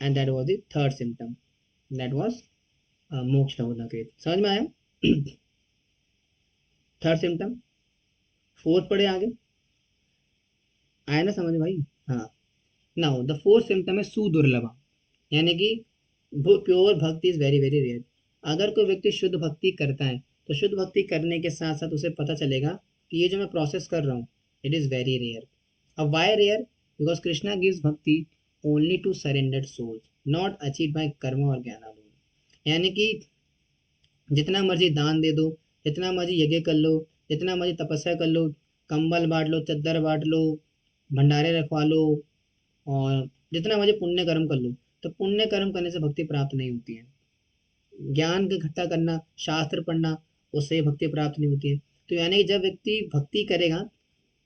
And that was the third symptom, that was मोक्ष कृत। समझ में आया? Third symptom. फोर्थ पढ़े आगे, आया ना समझ भाई? हाँ। नाउ द फोर्थ सिम्टम है सुदुर्लभ, यानी कि प्योर भक्ति इज वेरी वेरी रेयर। अगर कोई व्यक्ति शुद्ध भक्ति करता है तो शुद्ध भक्ति करने के साथ साथ उसे पता चलेगा कि ये जो मैं प्रोसेस कर रहा हूँ इट इज वेरी रेयर। अब why rare? Because Krishna gives bhakti only to surrendered souls, not achieve by karma और ज्ञान अलोन। यानी कि जितना मर्जी दान दे दो, जितना मर्जी यज्ञ कर लो, जितना मर्जी तपस्या कर लो, कंबल बांट लो, चद्दर बांट लो, भंडारे रखवा लो, और जितना मर्जी पुण्य कर्म कर लो, तो पुण्य कर्म करने से भक्ति प्राप्त नहीं होती है। ज्ञान का इकट्ठा करना, शास्त्र पढ़ना, उससे भक्ति प्राप्त नहीं होती है। तो यानी कि जब व्यक्ति भक्ति करेगा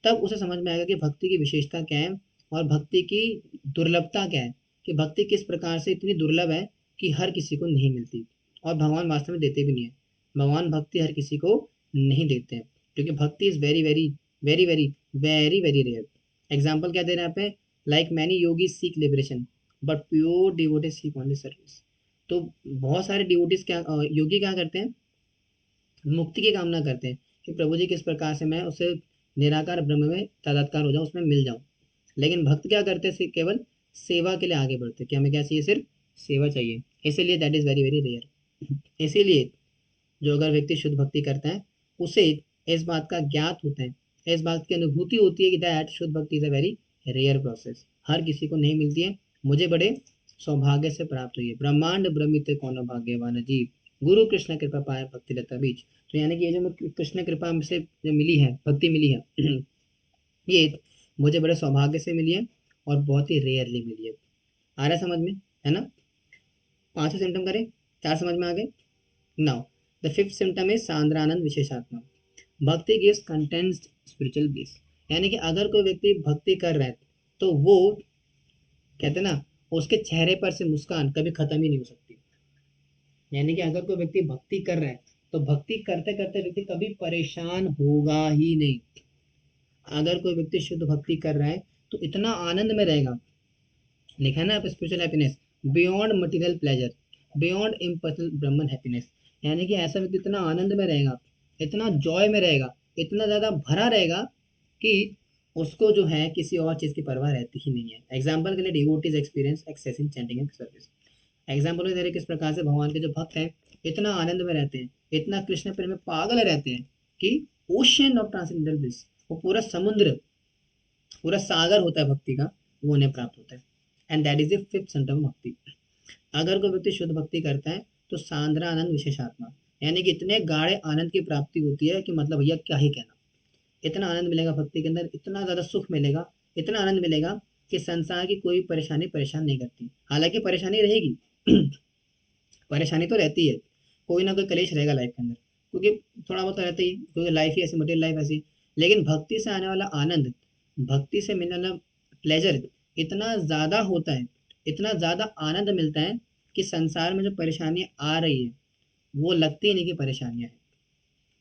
तब उसे समझ में आएगा कि भक्ति की विशेषता क्या है और भक्ति की दुर्लभता क्या है, कि भक्ति किस प्रकार से इतनी दुर्लभ है कि हर किसी को नहीं मिलती, और भगवान वास्तव में देते भी नहीं है। भगवान भक्ति हर किसी को नहीं देते हैं, क्योंकि भक्ति is very very very very very very rare. Example क्या दे रहे हैं यहाँ पे? Like many yogi seek liberation but pure devotee seek only service. तो बहुत सारे डिवोटीज क्या, योगी क्या करते हैं? मुक्ति की कामना करते हैं कि प्रभु जी किस प्रकार से मैं उसे निराकार ब्रह्म में तादात्कार हो जाऊं, उसमें मिल जाऊं। लेकिन भक्त क्या करते हैं? केवल सेवा के लिए आगे बढ़ते हैं कि हमें क्या चाहिए? सिर्फ सेवा चाहिए। इसीलिए that is very very rare. इसीलिए जो अगर व्यक्ति शुद्ध भक्ति करता है उसे इस बात का ज्ञात होता है, इस बात की अनुभूति होती है कि that shuddh bhakti is a very rare process, हर किसी को नहीं मिलती है, मुझे बड़े सौभाग्य से प्राप्त हुई है। ब्रह्मांड ब्रह्मित कौन भाग्यवान जीव, गुरु कृष्ण कृपा पाए भक्ति लता बीच। तो यानी कि ये जो मैं कृष्ण कृपा से जो मिली है, भक्ति मिली है ये मुझे बड़े सौभाग्य से मिली है और बहुत ही रेयरली मिली है। आ रहा है समझ में, है ना? पांचों सिम्टम करें, चार समझ में आ गए। Now the fifth symptom is sandrananda visheshatma. Bhakti gives कंटेंस्ड spiritual bliss. यानी कि अगर कोई व्यक्ति भक्ति कर रहा है तो वो कहते हैं ना, उसके चेहरे पर से मुस्कान कभी खत्म ही नहीं हो सकती। यानी कि अगर कोई व्यक्ति भक्ति कर रहा है तो भक्ति करते करते व्यक्ति कभी परेशान होगा ही नहीं। अगर कोई व्यक्ति शुद्ध भक्ति कर रहा है तो इतना आनंद में रहेगा, लिखा है ना आप, spiritual happiness beyond material pleasure, beyond impersonal Brahman happiness. यानी कि ऐसा व्यक्ति इतना आनंद में रहेगा, इतना जॉय में रहेगा, इतना ज्यादा भरा रहेगा कि उसको जो है किसी और चीज की परवाह रहती ही नहीं है। एग्जाम्पल के लिए devotees experience excess in chanting and service. Example में दे रहे किस प्रकार से भगवान के जो भक्त हैं इतना आनंद में रहते हैं, इतना कृष्ण प्रेम में पागल रहते हैं कि ओशियन ऑफ ट्रांसेंडेंटल ब्लिस, वो पूरा समुद्र, पूरा सागर होता है भक्ति का, वो उन्हें प्राप्त होता है। And that is the fifth symptom भक्ति। अगर कोई व्यक्ति शुद्ध भक्ति करता है तो सांद्रा आनंद विशेषात्मा, यानी कि इतने गाढ़े आनंद की प्राप्ति होती है कि मतलब भैया क्या ही कहना। इतना आनंद मिलेगा भक्ति के अंदर, इतना ज्यादा सुख मिलेगा, इतना आनंद मिलेगा कि संसार की कोई परेशानी परेशान नहीं करती। हालांकि परेशानी रहेगी परेशानी तो रहती है, कोई ना कोई कलेश रहेगा लाइफ के अंदर, क्योंकि थोड़ा बहुत तो रहता ही है, क्योंकि लाइफ ही ऐसी, मटेरियल लाइफ ऐसी। लेकिन भक्ति से आने वाला आनंद, भक्ति से मिलने वाला प्लेजर इतना ज्यादा होता है, इतना ज्यादा आनंद मिलता है कि संसार में जो परेशानियां आ रही है वो लगती ही नहीं कि परेशानियां हैं।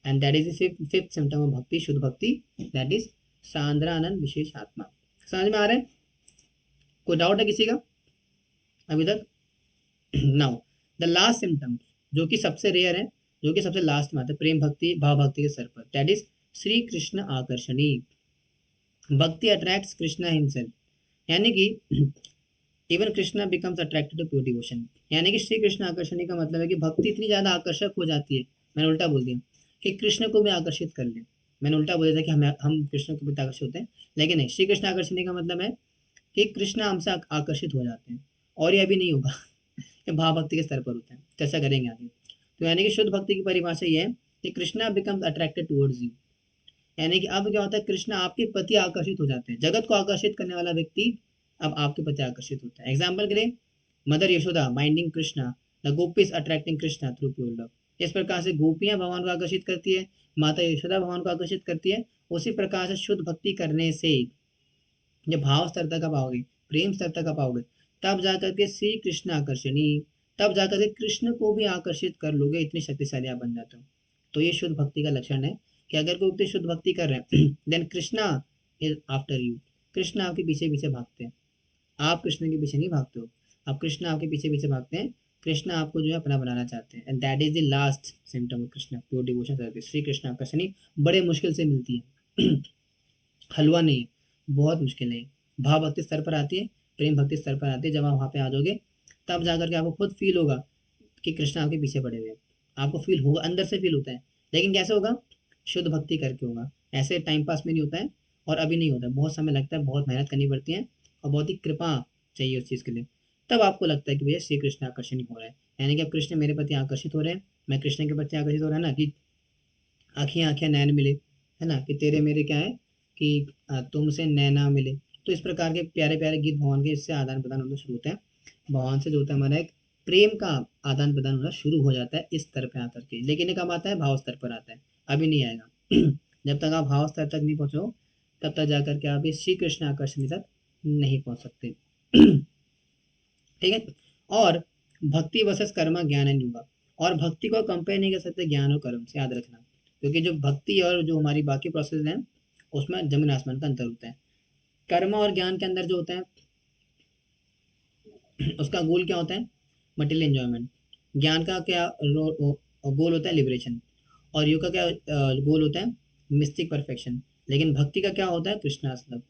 And that is fifth symptom of भक्ति, शुद्ध भक्ति, दैट इज सांद्रानंद विशेष आत्मा। समझ में आ रहा है? कोई डाउट है किसी का अभी तक? नाउ द लास्ट सिम्टम, जो कि सबसे रेयर है, जो कि सबसे लास्ट में आता है, प्रेम भक्ति, भाव भक्ति के सर पर, that is Shri Krishna akarshani. Bhakti attracts Krishna himself. यानी कि even Krishna becomes attracted to pure devotion. यानी कि श्री कृष्ण आकर्षणी का मतलब है कि भक्ति इतनी ज्यादा आकर्षक हो जाती है, मैंने उल्टा बोल दिया, कि कृष्ण को भी आकर्षित कर ले। मैंने उल्टा बोल दिया था कि हम कृष्ण के प्रति आकर्षित होते हैं, लेकिन नहीं, श्री कृष्ण आकर्षणी का मतलब है कि कृष्ण हमसे आकर्षित हो जाते हैं। और यह भी नहीं होगा कि भाव भक्ति के स्तर पर होते हैं, चर्चा करेंगे आगे। तो यानी कि शुद्ध भक्ति की परिभाषा ये है कि Krishna becomes attracted towards you. यानी कि अब क्या होता है, कृष्ण आपके प्रति आकर्षित हो जाते हैं। जगत को आकर्षित करने वाला व्यक्ति अब आपके प्रति आकर्षित होता है। एग्जाम्पल के लिए mother Yashoda minding Krishna, the gopis attracting Krishna through pure love. इस प्रकार से गोपियां भगवान को आकर्षित करती है, माता यशोदा भगवान को आकर्षित करती है। उसी प्रकार से शुद्ध भक्ति करने से जब भाव स्तर तक आप आओगे, प्रेम स्तर तक आप आओगे, तब जाकर के श्री कृष्ण आकर्षणी, तब जाकर के कृष्ण को भी आकर्षित कर लोगे, इतनी शक्तिशाली आप बन जाते हो। तो ये शुद्ध भक्ति का लक्षण है कि अगर कोई व्यक्ति शुद्ध भक्ति कर रहे हैं then Krishna is after you. Krishna आपके पीछे पीछे भागते हैं, आप कृष्ण के पीछे नहीं भागते हो, अब कृष्ण आपके पीछे पीछे भागते हैं। कृष्ण आपको जो है अपना बनाना चाहते हैं। And that is the last symptom of Krishna pure devotion service. Shri Krishna आकर्षणी बड़े मुश्किल से मिलती है हलवा नहीं है, बहुत मुश्किल है। भाव भक्ति स्तर पर आती है, प्रेम भक्ति स्तर पर आती है। जब आप वहाँ पे आ जाओगे तब जाकर के आपको खुद फील होगा कि कृष्ण आपके पीछे पड़े हुए हैं, आपको फील होगा, अंदर से फील होता है। लेकिन कैसे होगा? शुद्ध भक्ति करके होगा, ऐसे टाइम पास में नहीं होता है, और अभी नहीं होता है, बहुत समय लगता है, बहुत मेहनत करनी पड़ती है, और बहुत ही कृपा चाहिए उस चीज़ के लिए। तब आपको लगता है कि भैया श्री कृष्ण आकर्षण हो रहा है, यानी कि अब कृष्ण मेरे प्रति आकर्षित हो रहे हैं, मैं कृष्ण के प्रति आकर्षित हो रहा है ना, कि आँखें आँखें नैन मिले, है ना, कि तेरे मेरे क्या है कि तुमसे नैना मिले। तो इस प्रकार के प्यारे प्यारे गीत भगवान के इससे आदान प्रदान होना शुरू होता है। भगवान से जो होता है हमारा एक प्रेम का आदान प्रदान होना शुरू हो जाता है इस स्तर पे आकर के। लेकिन ये कब आता है? भाव स्तर पर आता है, अभी नहीं आएगा जब तक आप भाव स्तर तक नहीं पहुंचो तब तक जाकर के आप इस श्री कृष्ण आकर्षण तक नहीं पहुंच सकते ठीक है। और भक्ति वर्सेस कर्म, ज्ञान एंड योगा। और भक्ति को कंपेयर नहीं कर सकते ज्ञान और कर्म से, याद रखना, क्योंकि जो भक्ति और जो हमारी बाकी प्रोसेस हैं उसमें जमीन आसमान का अंतर होता है। कर्म और ज्ञान के अंदर जो होता है उसका गोल क्या होता है? Material enjoyment. ज्ञान का क्या गोल होता है? लिबरेशन। और योग का क्या गोल होता है? Mistake perfection. लेकिन भक्ति का क्या होता है? कृष्णास लव।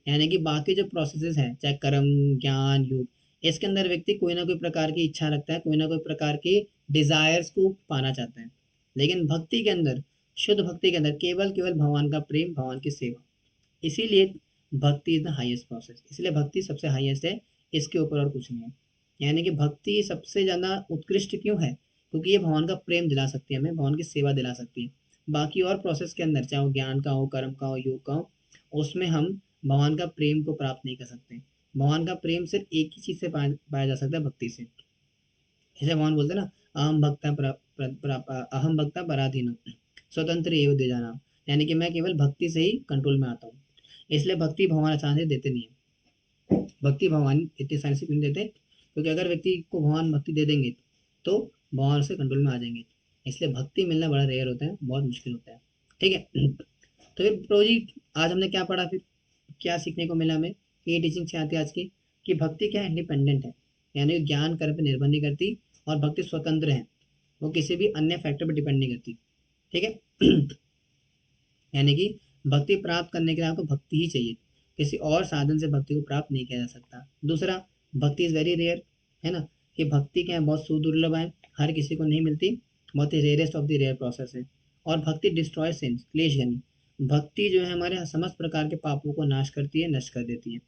यानी कि बाकी जो प्रोसेसेस हैं, चाहे कर्म, ज्ञान, योग, इसके अंदर व्यक्ति कोई ना कोई प्रकार की इच्छा रखता है, कोई ना कोई प्रकार की डिजायर्स को पाना चाहता है। लेकिन भक्ति के अंदर शुद्ध भक्ति के अंदर केवल केवल भगवान का प्रेम, भगवान की सेवा, इसीलिए भक्ति इज द हाईएस्ट प्रोसेस। इसलिए भक्ति सबसे हाईएस्ट है, इसके ऊपर और कुछ नहीं है। यानी कि भक्ति सबसे ज्यादा उत्कृष्ट क्यों है? क्योंकि ये भगवान का प्रेम दिला सकती है, हमें भगवान की सेवा दिला सकती है। बाकी और प्रोसेस के अंदर, चाहे वो ज्ञान का हो, कर्म का हो, योग का हो, उसमें हम भगवान का प्रेम को प्राप्त नहीं कर सकते। भगवान का प्रेम सिर्फ एक ही चीज से पाया जा सकता है, भक्ति से। जैसे भगवान बोलते हैं ना, अहम भक्ता पराधीन स्वतंत्र एवं दे जाना, यानी कि मैं केवल भक्ति से ही कंट्रोल में आता हूँ। इसलिए भक्ति भगवान आसानी से देते नहीं है। भक्ति भगवान इतनी आसानी से क्यों देते? क्योंकि अगर व्यक्ति को भगवान भक्ति दे देंगे तो भगवान से कंट्रोल में आ जाएंगे। इसलिए भक्ति मिलना बड़ा रेयर होता है, बहुत मुश्किल होता है। ठीक है। तो फिर प्रो जी, आज हमने क्या पढ़ा, फिर क्या सीखने को मिला हमें? ये टीचिंग से आती है आज की, कि भक्ति क्या इंडिपेंडेंट है, यानी ज्ञान कर्म पर निर्भर नहीं करती, और भक्ति स्वतंत्र है, वो किसी भी अन्य फैक्टर पर डिपेंड नहीं करती। ठीक है। यानी कि भक्ति प्राप्त करने के लिए आपको भक्ति ही चाहिए, किसी और साधन से भक्ति को प्राप्त नहीं किया जा सकता। दूसरा, भक्ति इज वेरी रेयर, है ना, कि भक्ति क्या है, बहुत सुदुर्लभ है, हर किसी को नहीं मिलती, बहुत ही rarest of the rare process है। और भक्ति डिस्ट्रॉय सिंस, क्लेश, यानी भक्ति जो है हमारे समस्त प्रकार के पापों को नाश करती है, नष्ट कर देती है।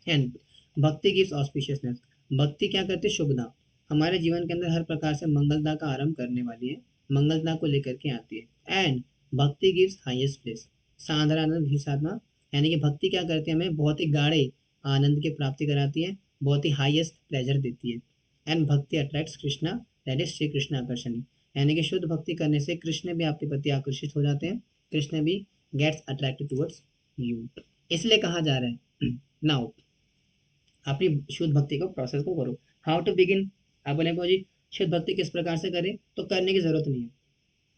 एंड भक्ति गिव्स ऑस्पिशियसनेस, भक्ति क्या करती है? शुभता, हमारे जीवन के अंदर हर प्रकार से मंगलता का आरंभ करने वाली है, मंगलता को लेकर के आती है। एंड भक्ति गिव्स हाईएस्ट प्लेस, साधारण विषात्मा, यानी कि भक्ति क्या करती है? हमें बहुत ही गाढ़े आनंद की प्राप्ति कराती है, बहुत ही हाईएस्ट प्लेजर देती है। एंड भक्ति attracts Krishna, that is Shri Krishna आकर्षण, यानी कि शुद्ध भक्ति करने से कृष्ण भी आपके प्रति आकर्षित हो जाते हैं, कृष्ण भी गेट्स अट्रैक्टेड टुवर्ड्स यू। इसलिए कहा जा रहा है नाउ अपनी शुद्ध भक्ति को प्रोसेस को करो। How to begin? आप बोले जी शुद्ध भक्ति किस प्रकार से करें? तो करने की जरूरत नहीं है,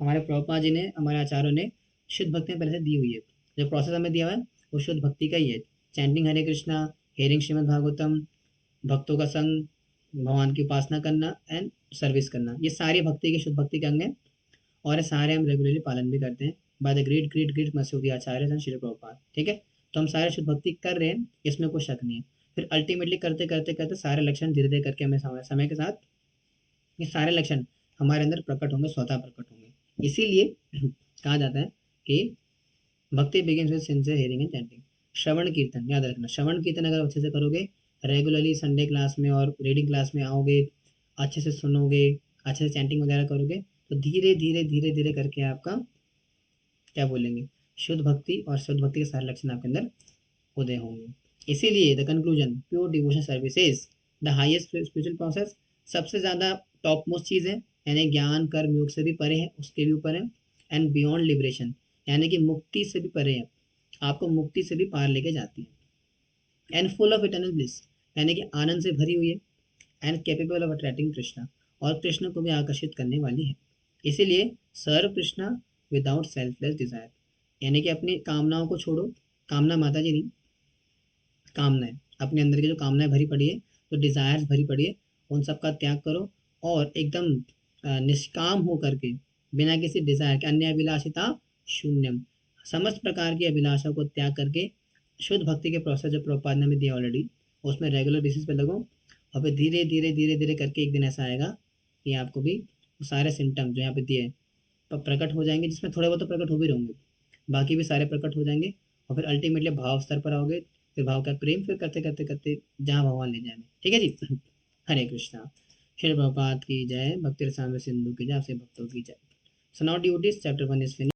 हमारे प्रभुपाद जी ने, हमारे आचार्यों ने शुद्ध भक्ति पहले से दी हुई है। जो प्रोसेस हमें दिया हुआ है वो शुद्ध भक्ति का ही है। चैंटिंग हरे कृष्णा, हेयरिंग श्रीमद् भागवतम, भक्तों का संग, भगवान की उपासना करना एंड सर्विस करना, ये सारी भक्ति के, शुद्ध भक्ति के अंग हैं, और ये सारे हम रेगुलरली पालन भी करते हैं by the great great great मसूदी आचार्य श्री प्रभुपाद। ठीक है, तो हम सारे शुद्ध भक्ति कर रहे हैं, इसमें कोई शक नहीं है। फिर अल्टीमेटली करते करते करते सारे लक्षण धीरे धीरे करके हमें समय के साथ ये सारे लक्षण हमारे अंदर प्रकट होंगे, स्वतः प्रकट होंगे। इसीलिए कहा जाता है कि bhakti begins with sincere hearing and chanting. श्रवण कीर्तन याद रखना, श्रवण कीर्तन अगर अच्छे से करोगे, रेगुलरली संडे क्लास में और रीडिंग क्लास में आओगे, अच्छे से सुनोगे, अच्छे से चैंटिंग वगैरह करोगे, तो धीरे धीरे धीरे धीरे करके आपका क्या बोलेंगे, शुद्ध भक्ति और शुद्ध भक्ति के सारे लक्षण आपके अंदर उदय होंगे। इसीलिए the conclusion, pure devotion service is the highest spiritual process, सबसे ज्यादा टॉप मोस्ट चीज है, यानी ज्ञान कर्म योग से भी परे है, उसके भी ऊपर है। एंड बियॉन्ड लिबरेशन, यानी कि मुक्ति से भी परे है, आपको मुक्ति से भी पार लेके जाती है। And full of eternal bliss, यानी कि आनंद से भरी हुई है। And capable of attracting Krishna, और कृष्ण को भी आकर्षित करने वाली है। इसीलिए सर्व कृष्णा विदाउट सेल्फलेस डिजायर, यानी कि अपनी कामनाओं को छोड़ो, कामना माता जी नहीं, कामनाएं, अपने अंदर की जो कामनाएं भरी पड़ी है, जो डिजायर्स भरी पड़ी है, उन सब का त्याग करो, और एकदम निष्काम हो करके, बिना किसी डिजायर के, अन्य अभिलाषिता शून्यम, समस्त प्रकार की अभिलाषा को त्याग करके शुद्ध भक्ति के प्रोसेस जो प्रभुपाद ने दिया ऑलरेडी, उसमें रेगुलर बेसिस पे लगो, और फिर धीरे धीरे धीरे धीरे करके एक दिन ऐसा आएगा कि आपको भी सारे सिम्टम्स जो यहाँ पे दिए प्रकट हो जाएंगे, जिसमें थोड़े बहुत तो प्रकट हो भी रहेंगे, बाकी भी सारे प्रकट हो जाएंगे, और फिर अल्टीमेटली भाव स्तर पर आओगे, फिर भाव का प्रेम, फिर करते करते करते जहाँ भगवान ले जाएंगे। ठीक है जी। हरे कृष्णा। श्री प्रभुपाद की जय, भक्ति रसामृत सिंधु की जय, आपसे भक्तों की जय। So now duties chapter 1 is finish.